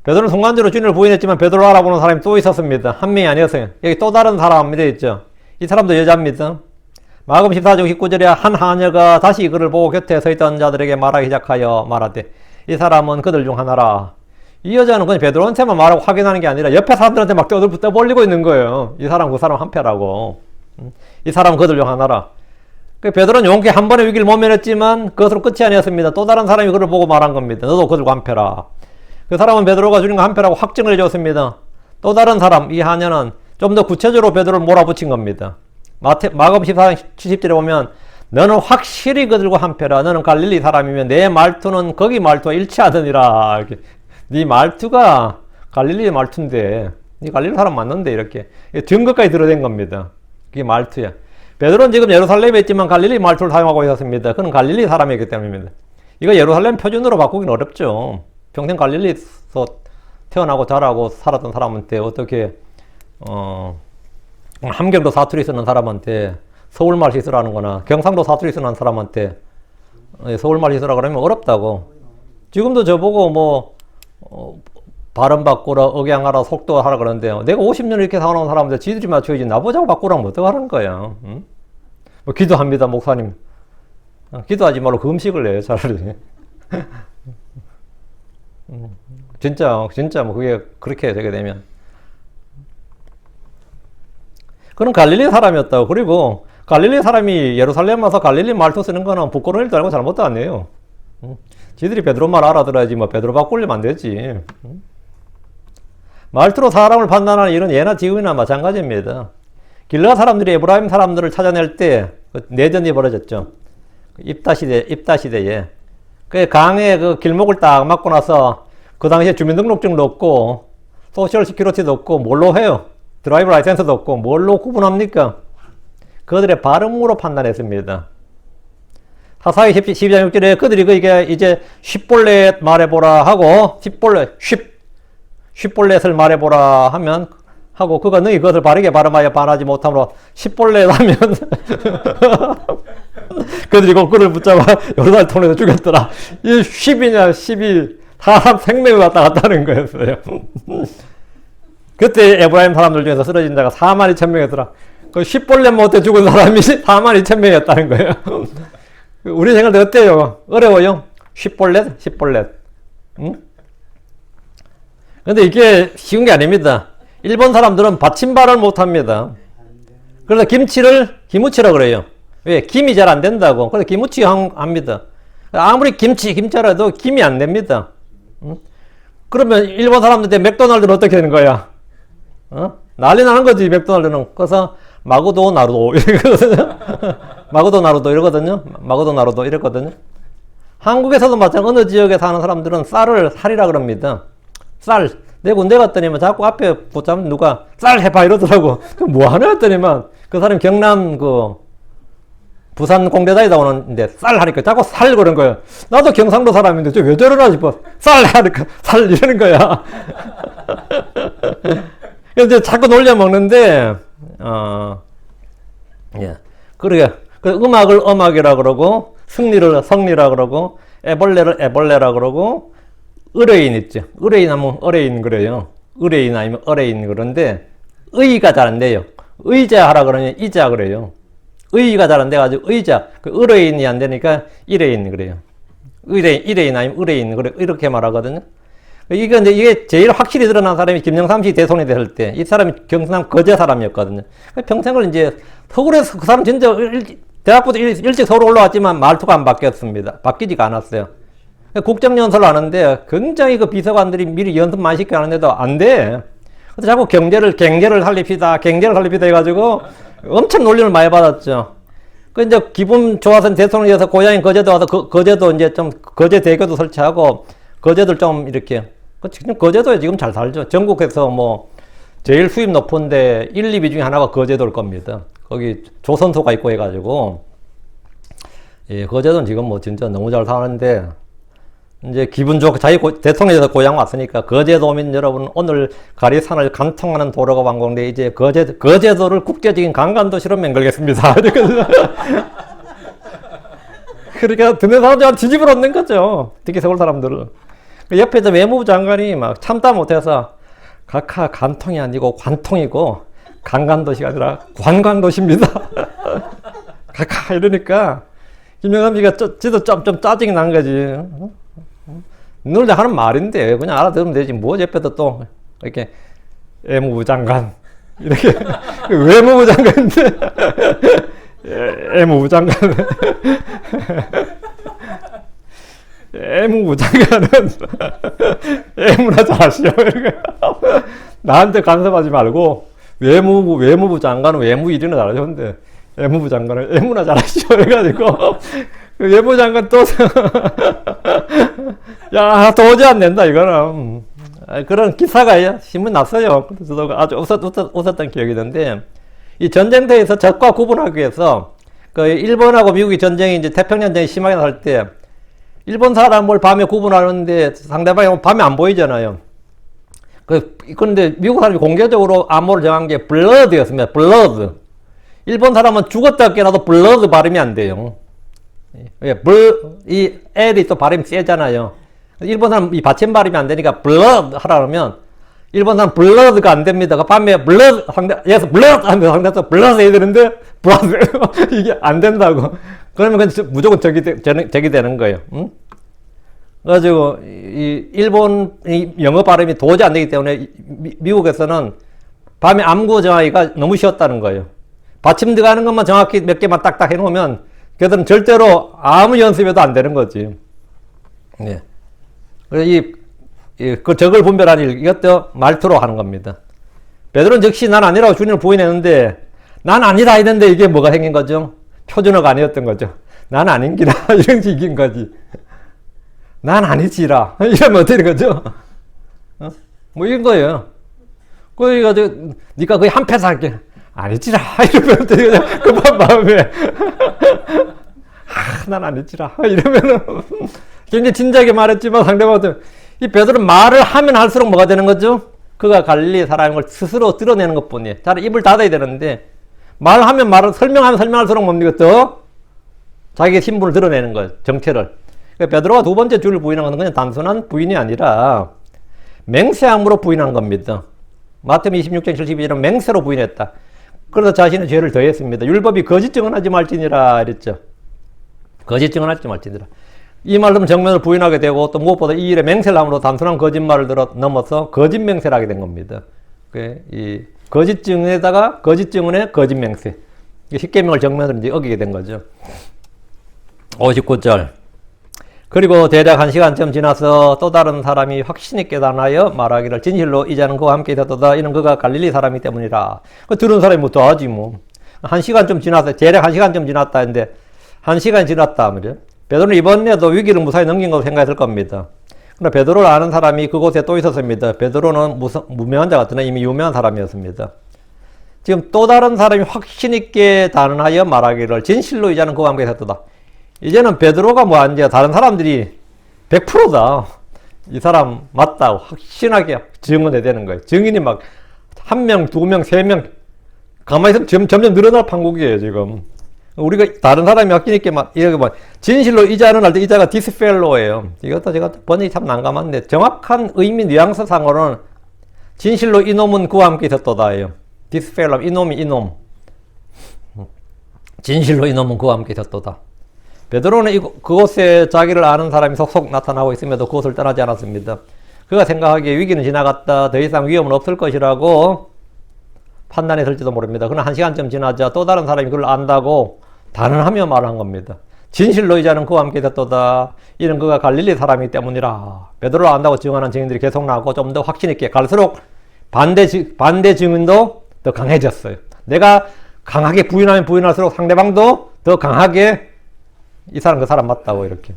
베드로는 순간적으로 주님을 부인했지만 베드로 알아보는 사람이 또 있었습니다. 한 명이 아니었어요. 여기 또 다른 사람 되어 있죠. 이 사람도 여자입니다. 마가복음 14장 19절에 한 하녀가 다시 그를 보고 곁에 서 있던 자들에게 말하기 시작하여 말하되 이 사람은 그들 중 하나라. 이 여자는 그냥 베드로한테만 말하고 확인하는 게 아니라 옆에 사람들한테 막 떠벌리고 있는 거예요. 이 사람 그 사람 한패라고. 이 사람은 그들 중 하나라. 베드로는 용케 한 번의 위기를 모면했지만 그것으로 끝이 아니었습니다. 또 다른 사람이 그를 보고 말한 겁니다. 너도 그들과 한패라. 그 사람은 베드로가 주님과 한패라고 확증을 해줬습니다. 또 다른 사람, 이 하녀는 좀 더 구체적으로 베드로를 몰아붙인 겁니다. 마가복음 14장 70절에 보면 너는 확실히 그들과 한패라. 너는 갈릴리 사람이면 내 말투는 거기 말투와 일치하더니라. 이렇게. 네 말투가 갈릴리의 말투인데 네 갈릴리 사람 맞는데 이렇게 증거까지 드러낸 겁니다. 그게 말투야. 베드로는 지금 예루살렘에 있지만 갈릴리 말투를 사용하고 있었습니다. 그는 갈릴리 사람이기 때문입니다. 이거 예루살렘 표준으로 바꾸기는 어렵죠. 평생 갈릴리에서 태어나고 자라고 살았던 사람한테 어떻게 함경도 사투리 쓰는 사람한테 서울말 시쓰라는 거나 경상도 사투리 쓰는 사람한테 서울말 시쓰라 그러면 어렵다고. 지금도 저보고 뭐 발음 바꾸라, 억양하라, 속도하라 그러는데 내가 50년 이렇게 살아온 사람한테 지들이 맞춰야지 나보자고 바꾸라면 어떡하는 거야. 응? 뭐 기도합니다 목사님. 기도하지 말고 금식을 해요 차라리. 진짜 뭐 그게 그렇게 되게 되면 그는 갈릴리 사람이었다고. 그리고 갈릴리 사람이 예루살렘 와서 갈릴리 말투 쓰는 거는 부끄러운 일도 아니고 잘못도 아니에요. 지들이 베드로 말 알아들어야지 뭐 베드로 바꾸려면 안 되지. 말투로 사람을 판단하는 일은 예나 지금이나 마찬가지입니다. 길르앗 사람들이 에브라임 사람들을 찾아낼 때 내전이 벌어졌죠. 입다 시대에. 그 강에 그 길목을 딱 막고 나서 그 당시에 주민등록증도 없고 소셜 시큐리티도 없고 뭘로 해요? 드라이브 라이센스도 없고 뭘로 구분합니까? 그들의 발음으로 판단했습니다. 사사기 12장 6절에 그들이 그게 이제 쉽볼렛 말해보라 하고 쉽볼렛을 말해보라 하면 하고 그가 너희 그것을 바르게 발음하여 반하지 못함으로 쉽볼렛 하면 그들이 그를 붙잡아 요르단 통에서 죽였더라. 이 10이냐 10이 사람 생명을 왔다 갔다 하는 거였어요. 그때 에브라임 사람들 중에서 쓰러진 자가 42,000명이었더라. 그 쉽볼렛 못해 죽은 사람이 42,000명이었다는 거예요. 우리 생활 때 어때요? 어려워요? 쉽볼렛? 응? 근데 이게 쉬운 게 아닙니다. 일본 사람들은 받침발을 못 합니다. 그래서 김우치라 그래요. 왜? 김이 잘 안 된다고. 그래서 김우치 합니다. 아무리 김치라도 김이 안 됩니다. 응? 그러면 일본 사람들한테 맥도날드는 어떻게 되는 거야? 난리 나는 거지, 맥도날드는. 그래서 마구도 나루도 이러거든요. 마구도 나루도 이러거든요. 마구도 나루도 이랬거든요. 한국에서도 마찬가지. 어느 지역에 사는 사람들은 쌀을 살이라 그럽니다. 쌀. 내 군대 갔더니만 자꾸 앞에 붙잡으면 누가 쌀 해봐 이러더라고. 뭐 하나 했더니만 그 사람이 경남 부산 공대다니다 오는데 쌀 하니까 자꾸 살 그런 거야. 나도 경상도 사람인데 저 왜 저러나 싶어. 쌀 하니까 살 이러는 거야. 이제 자꾸 놀려 먹는데 예. 그러게. 그 음악을 음악이라 그러고 승리를 성리라 그러고 애벌레를 애벌레라 그러고 의뢰인 있죠. 의뢰인 하면 의뢰인 그래요. 의뢰인 아니면 의뢰인 그런데 의가 잘 안 돼요. 의자 하라 그러면 이자 그래요. 의가 잘 안 돼가지고 의자, 그 의뢰인이 안 되니까 일회인 그래요. 일회인 아니면 의뢰인 그래 이렇게 말하거든요. 이게 제일 확실히 드러난 사람이 김영삼 씨 대통령이 됐을 때, 이 사람이 경남 거제 사람이었거든요. 평생을 이제 서울에서 그 사람 진짜 대학부터 일찍 서울 올라왔지만 말투가 안 바뀌었습니다. 바뀌지가 않았어요. 국정연설을 하는데 굉장히 그 비서관들이 미리 연습 많이 시켜 하는데도 안 돼. 그래서 자꾸 경제를 살립시다 해가지고 엄청 논리를 많이 받았죠. 그 이제 기분 좋아서 대통령이어서 고향인 거제도 와서 거제도 이제 좀 거제 대교도 설치하고 거제들 좀 이렇게 지금 거제도에 지금 잘 살죠. 전국에서 뭐 제일 수입 높은데 1, 2위 중에 하나가 거제도일 겁니다. 거기 조선소가 있고 해가지고 예, 거제도는 지금 뭐 진짜 너무 잘 사는데 이제 기분 좋게 자기 대통령에서 고향 왔으니까 거제도민 여러분 오늘 가리산을 관통하는 도로가 완공돼 이제 거제도를 국제적인 관광도시로 맹글겠습니다. 그러니까 듣는 사람들 지집을 얻는 거죠. 특히 서울 사람들은. 옆에서 외무부 장관이 막 참다 못해서 각하 관통이 아니고 관통이고 관광도시가 아니라 관광도시입니다. 각하 이러니까 김영삼 씨가 지도 좀 짜증이 난 거지. 늘 하는 말인데 그냥 알아들으면 되지. 뭐 옆에서 또 이렇게 외무부 장관 이렇게 외무부 장관인데 외무부 장관 외무부 장관은 외무나 잘하시오. 나한테 간섭하지 말고 외무부 장관은 외무 일이나 잘하셨는데 외무부 장관은 외무나 잘하시오. 해가지고 외무부 장관 또 야 도저히 안 된다 이거는. 그런 기사가 신문 났어요. 그래서 저도 아주 웃었던 기억이 있는데 이 전쟁터에서 적과 구분하기 위해서 그 일본하고 미국이 전쟁이 이제 태평양전쟁이 심하게 날 때 일본 사람을 밤에 구분하는데 상대방이 밤에 안 보이잖아요. 그런데 미국 사람이 공개적으로 암호를 정한 게 블러드였습니다. 블러드. 일본 사람은 죽었다 깨어나도 블러드 발음이 안 돼요. 이 L이 또 발음이 세잖아요. 일본 사람 이 받침 발음이 안 되니까 블러드 하라 그러면 일본 사람 블러드가 안 됩니다. 밤에 블러드 여기서 블러드 하면 상대에서 블러드 해야 되는데 블러드 이게 안 된다고. 그러면 무조건 적이 되는 거예요. 응? 그래가지고 이 일본 영어 발음이 도저히 안 되기 때문에 미국에서는 밤에 암구 정하기가 너무 쉬웠다는 거예요. 받침 들어가는 것만 정확히 몇 개만 딱딱 해놓으면 걔들은 절대로 아무 연습해도 안 되는 거지. 예. 그 적을 분별하는 일, 이것도 말투로 하는 겁니다. 베드로는 즉시 난 아니라고 주님을 부인했는데, 난 아니다 했는데 이게 뭐가 생긴 거죠? 표준어가 아니었던 거죠. 난 아닌기라. 이런 식이 이긴 거지. 난 아니지라. 이러면 어떻게 되는 거죠? 뭐 이런 거예요. 그래가지고, 니가 거의 한 패스 할게. 아니지라. 이러면 어떻게 되는 거죠? 급한 마음에. 난 아니지라. 이러면은, 굉장히 진지하게 말했지만 상대방한테, 이 베드로는 말을 하면 할수록 뭐가 되는 거죠? 그가 갈릴리 사람인 걸 스스로 드러내는 것 뿐이에요. 잘 입을 닫아야 되는데, 말하면 설명하면 설명할수록 뭡니까? 더 자기의 신분을 드러내는 거예요. 정체를. 그러니까 베드로가 두 번째 주를 부인한 것은 그냥 단순한 부인이 아니라 맹세함으로 부인한 겁니다. 마태복음 26장 72절은 맹세로 부인했다. 그래서 자신의 죄를 더했습니다. 율법이 거짓 증언하지 말지니라 이랬죠. 거짓 증언하지 말지니라. 이 말은 정면을 부인하게 되고 또 무엇보다 이 일에 맹세를 함으로 단순한 거짓말을 넘어서 거짓 맹세를 하게 된 겁니다. 이 거짓 증언에다가 거짓 증언에 거짓 맹세. 십계명을 정면으로 이제 어기게 된 거죠. 59절. 그리고 대략 1시간쯤 지나서 또 다른 사람이 확신이 깨달아여 말하기를 진실로 이제는 그와 함께 있었도다. 이는 그가 갈릴리 사람이 때문이라. 그 들은 사람이 뭐 더 하지 뭐. 1시간쯤 지나서 대략 1시간쯤 지났다 했는데 1시간이 지났다 말이에요. 베드로는 이번에도 위기를 무사히 넘긴 것으로 생각했을 겁니다. 그러나 베드로를 아는 사람이 그곳에 또 있었습니다. 베드로는 무명한 자 같으나 이미 유명한 사람이었습니다. 지금 또 다른 사람이 확신 있게 단언하여 말하기를 진실로 이제는 그와 함께 있었다. 이제는 베드로가 뭐 아니야. 다른 사람들이 100%다. 이 사람 맞다고 확신하게 증언해야 되는 거예요. 증인이 막 1명, 2명, 3명 가만히 있으면 점점 늘어날 판국이에요, 지금. 우리가 다른 사람이 확신 있게 막 이렇게 막 진실로 이자는 할 때 이자가 디스펠로예요. 이것도 제가 번역이 참 난감한데 정확한 의미 뉘앙스 상으로는 진실로 이놈은 그와 함께 있었도다예요. 디스펠로 이놈이 이놈. 진실로 이놈은 그와 함께 있었도다. 베드로는 그곳에 자기를 아는 사람이 속속 나타나고 있음에도 그곳을 떠나지 않았습니다. 그가 생각하기에 위기는 지나갔다. 더 이상 위험은 없을 것이라고 판단했을지도 모릅니다. 그러나 1시간쯤 지나자 또 다른 사람이 그걸 안다고 단언하며 말한 겁니다. 진실로 이자는 그와 함께 있었도다. 이는 그가 갈릴리 사람이기 때문이라. 베드로를 안다고 증언하는 증인들이 계속 나오고 좀 더 확신 있게 갈수록 반대 증언도 더 강해졌어요. 내가 강하게 부인하면 부인할수록 상대방도 더 강하게 이 사람 그 사람 맞다고 이렇게.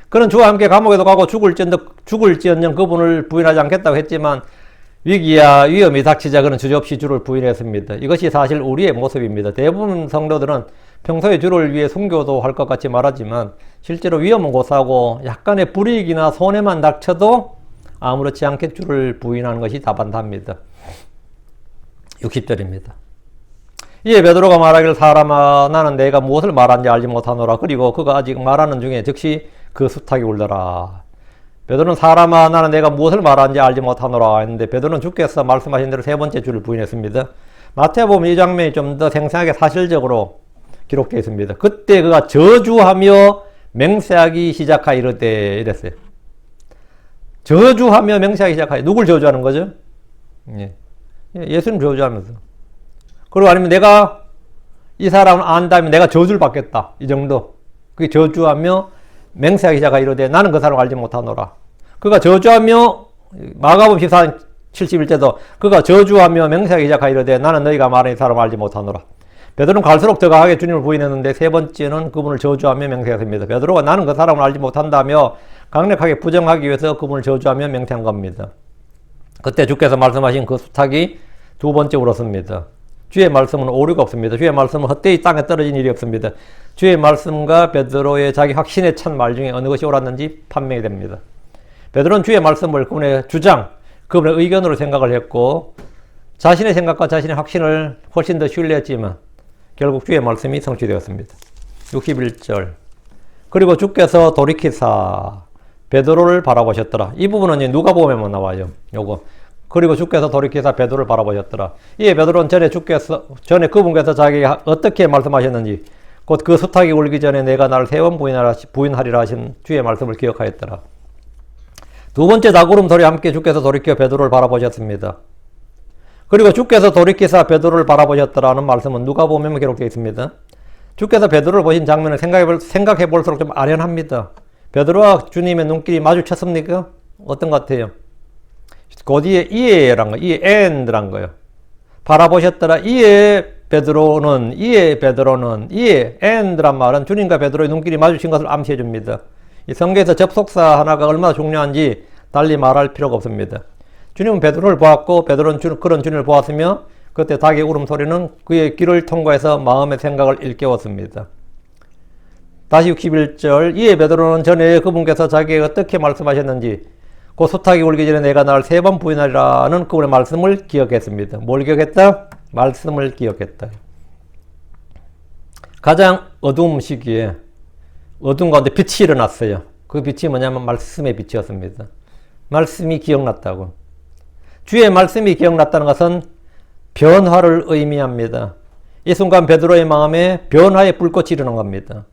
그는 주와 함께 감옥에도 가고 죽을지언정 그분을 부인하지 않겠다고 했지만 위기야 위험이 닥치자 그는 주저없이 주를 부인했습니다. 이것이 사실 우리의 모습입니다. 대부분 성도들은 평소에 주를 위해 순교도 할 것 같이 말하지만 실제로 위험은 고사하고 약간의 불이익이나 손해만 닥쳐도 아무렇지 않게 주를 부인하는 것이 다반사입니다. 60절입니다. 이에 베드로가 말하기를 사람아 나는 내가 무엇을 말하는지 알지 못하노라. 그리고 그가 아직 말하는 중에 즉시 그 수탉이 울더라. 베드로는 사람아 나는 내가 무엇을 말하는지 알지 못하노라 했는데 베드로는 주께서 말씀하신 대로 세 번째 주를 부인했습니다. 마태복음 이 장면이 좀 더 생생하게 사실적으로 기록되어 있습니다. 그때 그가 저주하며 맹세하기 시작하 이르되 이랬어요. 저주하며 맹세하기 시작하여 누굴 저주하는 거죠? 예수님 저주하면서. 그리고 아니면 내가 이 사람을 안다면 내가 저주를 받겠다. 이 정도. 그게 저주하며 맹세하기 시작하 이르되 나는 그 사람을 알지 못하노라. 그가 저주하며 마가복음 14장 71절도 그가 저주하며 맹세하기 시작하 이르되 나는 너희가 말하는 이 사람을 알지 못하노라. 베드로는 갈수록 더 강하게 주님을 부인했는데 세 번째는 그분을 저주하며 맹세했습니다. 베드로가 나는 그 사람을 알지 못한다며 강력하게 부정하기 위해서 그분을 저주하며 맹세한 겁니다. 그때 주께서 말씀하신 그 수탉이 두 번째 울었습니다. 주의 말씀은 오류가 없습니다. 주의 말씀은 헛되이 땅에 떨어진 일이 없습니다. 주의 말씀과 베드로의 자기 확신에 찬 말 중에 어느 것이 옳았는지 판명이 됩니다. 베드로는 주의 말씀을 그분의 주장, 그분의 의견으로 생각을 했고 자신의 생각과 자신의 확신을 훨씬 더 신뢰했지만 결국 주의 말씀이 성취되었습니다. 61절. 그리고 주께서 돌이키사 베드로를 바라보셨더라. 이 부분은 이제 누가복음에만 나와요. 요거. 그리고 주께서 돌이키사 베드로를 바라보셨더라. 이에 베드로는 전에 그분께서 자기가 어떻게 말씀하셨는지 곧 그 수탉이 울기 전에 내가 나를 세 번 부인하리라 하신 주의 말씀을 기억하였더라. 두 번째 다구름 소리와 함께 주께서 돌이켜 베드로를 바라보셨습니다. 그리고 주께서 돌이키사 베드로를 바라보셨더라는 말씀은 누가복음에 기록되어 있습니다. 주께서 베드로를 보신 장면을 생각해 볼수록 좀 아련합니다. 베드로와 주님의 눈길이 마주쳤습니까? 어떤 것 같아요? 그 뒤에 이에란 거, 이에 앤드란 거예요. 바라보셨더라. 이에 베드로는, 이에 앤드란 말은 주님과 베드로의 눈길이 마주친 것을 암시해 줍니다. 이 성경에서 접속사 하나가 얼마나 중요한지 달리 말할 필요가 없습니다. 주님은 베드로를 보았고 베드로는 그런 주님을 보았으며 그때 닭의 울음소리는 그의 귀를 통과해서 마음의 생각을 일깨웠습니다. 다시 61절 이에 베드로는 전에 그분께서 자기에게 어떻게 말씀하셨는지 그 수탉이 울기 전에 내가 나를 3번 부인하리라는 그분의 말씀을 기억했습니다. 뭘 기억했다? 말씀을 기억했다. 가장 어두운 시기에 어두운 가운데 빛이 일어났어요. 그 빛이 뭐냐면 말씀의 빛이었습니다. 말씀이 기억났다고. 주의 말씀이 기억났다는 것은 변화를 의미합니다. 이 순간 베드로의 마음에 변화의 불꽃이 일어난 겁니다.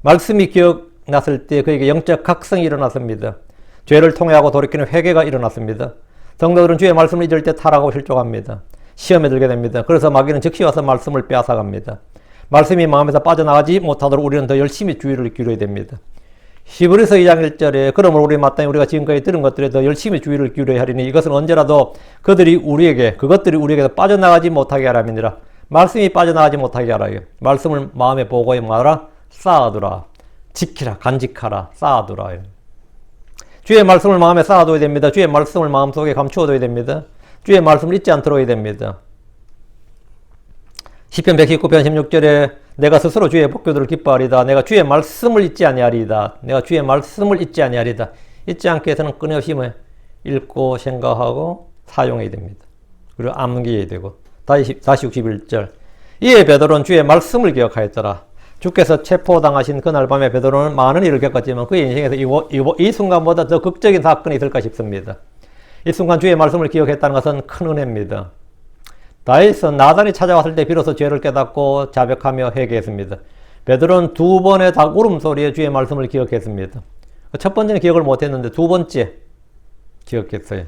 말씀이 기억났을 때 그에게 영적 각성이 일어났습니다. 죄를 통회하고 돌이키는 회개가 일어났습니다. 성도들은 주의 말씀을 잊을 때 타락하고 실족합니다. 시험에 들게 됩니다. 그래서 마귀는 즉시 와서 말씀을 빼앗아갑니다. 말씀이 마음에서 빠져나가지 못하도록 우리는 더 열심히 주의를 기울여야 됩니다. 히브리서 2장 1절에 그러므로 우리 마땅히 우리가 지금까지 들은 것들에 더 열심히 주의를 기울여야 하리니 이것은 언제라도 그것들이 우리에게 빠져나가지 못하게 하라니라. 말씀이 빠져나가지 못하게 하라요. 말씀을 마음에 보고에 말하라. 쌓아두라. 지키라. 간직하라. 쌓아두라. 주의 말씀을 마음에 쌓아둬야 됩니다. 주의 말씀을 마음속에 감추어둬야 됩니다. 주의 말씀을 잊지 않도록 해야 됩니다. 시편 119편 16절에 내가 스스로 주의 법궤도를 기뻐하리다. 내가 주의 말씀을 잊지 아니하리다. 내가 주의 말씀을 잊지 아니하리다. 잊지 않게 해서는 끊임없이 읽고 생각하고 사용해야 됩니다. 그리고 암기해야 되고. 다시 61절 이에 베드로는 주의 말씀을 기억하였더라. 주께서 체포당하신 그날 밤에 베드로는 많은 일을 겪었지만 그의 인생에서 이 순간보다 더 극적인 사건이 있을까 싶습니다. 이 순간 주의 말씀을 기억했다는 것은 큰 은혜입니다. 다윗은 나단이 찾아왔을 때 비로소 죄를 깨닫고 자백하며 회개했습니다. 베드로는 2번의 닭 울음소리에 주의 말씀을 기억했습니다. 첫 번째는 기억을 못했는데 2번째 기억했어요.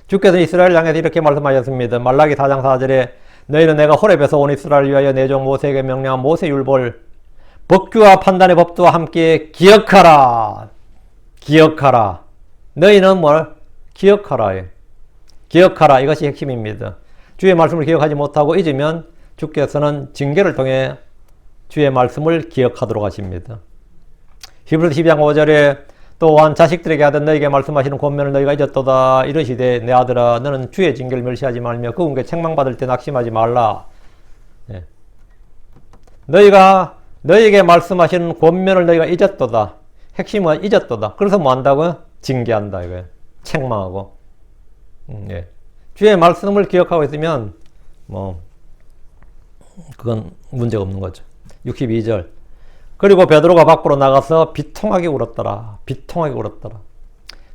주께서 이스라엘을 향해서 이렇게 말씀하셨습니다. 말라기 4장 4절에 너희는 내가 호렙에서 온 이스라엘을 위하여 내 종 모세에게 명령한 모세율법을 법규와 판단의 법도와 함께 기억하라. 기억하라. 너희는 뭘? 기억하라. 기억하라. 이것이 핵심입니다. 주의 말씀을 기억하지 못하고 잊으면 주께서는 징계를 통해 주의 말씀을 기억하도록 하십니다. 히브리서 12장 5절에 또한 자식들에게 하던 너희에게 말씀하시는 권면을 너희가 잊었도다. 이르시되 내 아들아 너는 주의 징계를 멸시하지 말며 그분께 책망받을 때 낙심하지 말라. 네. 너희에게 말씀하시는 권면을 너희가 잊었도다. 핵심은 잊었도다. 그래서 뭐 한다고요? 징계한다 이거예요. 책망하고. 예. 주의 말씀을 기억하고 있으면 그건 문제가 없는 거죠. 62절 그리고 베드로가 밖으로 나가서 비통하게 울었더라. 비통하게 울었더라.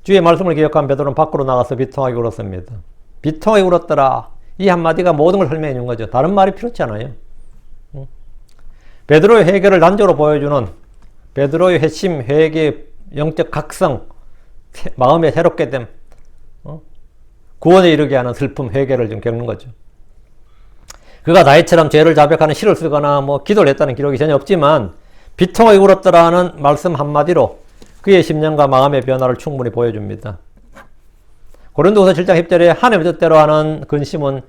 주의 말씀을 기억한 베드로는 밖으로 나가서 비통하게 울었습니다. 비통하게 울었더라. 이 한마디가 모든 걸 설명해 준 거죠. 다른 말이 필요치 않아요. 베드로의 회개를 단적으로 보여주는 베드로의 회심, 회개, 영적 각성, 마음의 새롭게 됨, 구원에 이르게 하는 슬픔, 회개를 좀 겪는 거죠. 그가 다윗처럼 죄를 자백하는 시를 쓰거나 기도를 했다는 기록이 전혀 없지만 비통하게 울었더라는 말씀 한마디로 그의 심령과 마음의 변화를 충분히 보여줍니다. 고린도후서 7장 10절에 하나님의 뜻대로 하는 근심은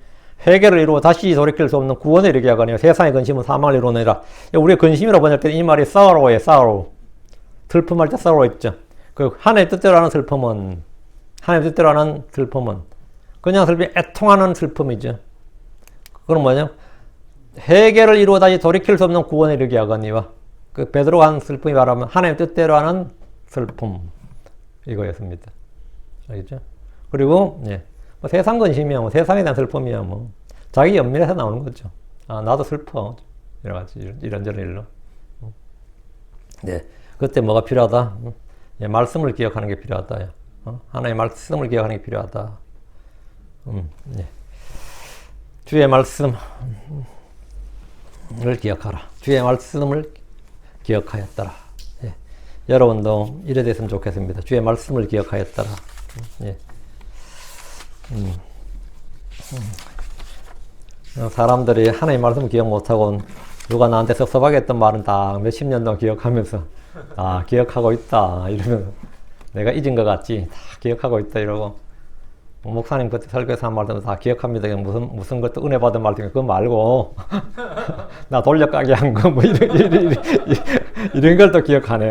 회개를 이루어 다시 돌이킬 수 없는 구원에 이르게 하거니와 세상의 근심은 사망을 이루느니라. 우리의 근심이라고 번역할 때 이 말이 sorrow예요. sorrow. 슬픔할 때 sorrow 있죠. 그 하나님의 뜻대로 하는 슬픔은 그냥 슬픔이 애통하는 슬픔이죠. 그건 뭐냐? 회개를 이루어 다시 돌이킬 수 없는 구원에 이르게 하거니와 그 베드로가 한 슬픔이 말하면 하나님 뜻대로 하는 슬픔 이거였습니다. 알겠죠? 그리고 세상 근심이야 세상에 대한 슬픔이야 자기 연민에서 나오는 거죠. 아 나도 슬퍼 여러 가지 이런저런 일로. 네 그때 뭐가 필요하다? 말씀을 기억하는 게 필요하다. 하나님의 말씀을 기억하는 게 필요하다. 주의 말씀을 기억하라. 주의 말씀을 기억하였더라. 예. 여러분도 이래 됐으면 좋겠습니다. 주의 말씀을 기억하였더라. 예. 사람들이 하나님 말씀 기억 못하고 누가 나한테 섭섭하게 했던 말은 다 몇십 년 동안 기억하면서 기억하고 있다 이러면 내가 잊은 것 같지 다 기억하고 있다 이러고 목사님 그때 설교에서 한 말도 다 기억합니다. 무슨 것도 은혜 받은 말 중에 그거 말고 나 돌려가게 한 거 뭐 이런 걸 또 기억하네.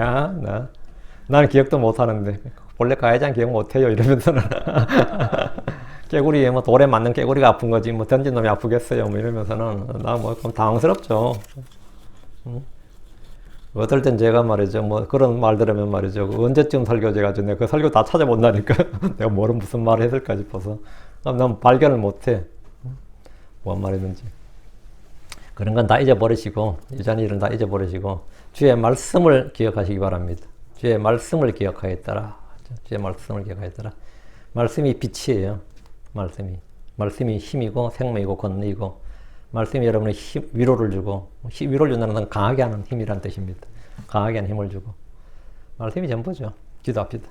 나는 기억도 못하는데 본래 가해자는 기억 못해요 이러면서는 깨구리에 뭐 돌에 맞는 깨구리가 아픈 거지 뭐 던진 놈이 아프겠어요 뭐 이러면서는 나 뭐 당황스럽죠. 어떨 땐 제가 말이죠 뭐 그런 말 들으면 말이죠 언제쯤 설교제가 내가 그 설교 다 찾아본다니까 내가 무슨 말을 했을까 싶어서 난 발견을 못해 뭔 말이든지 그런 건 다 잊어버리시고 이전 일은 다 잊어버리시고 주의 말씀을 기억하시기 바랍니다. 주의 말씀을 기억하였더라. 주의 말씀을 기억하였더라. 말씀이 빛이에요. 말씀이 힘이고 생명이고 권능이고 말씀이 여러분의 위로를 주고 위로를 준다는 건 강하게 하는 힘이란 뜻입니다. 강하게 하는 힘을 주고 말씀이 전부죠. 기도합시다.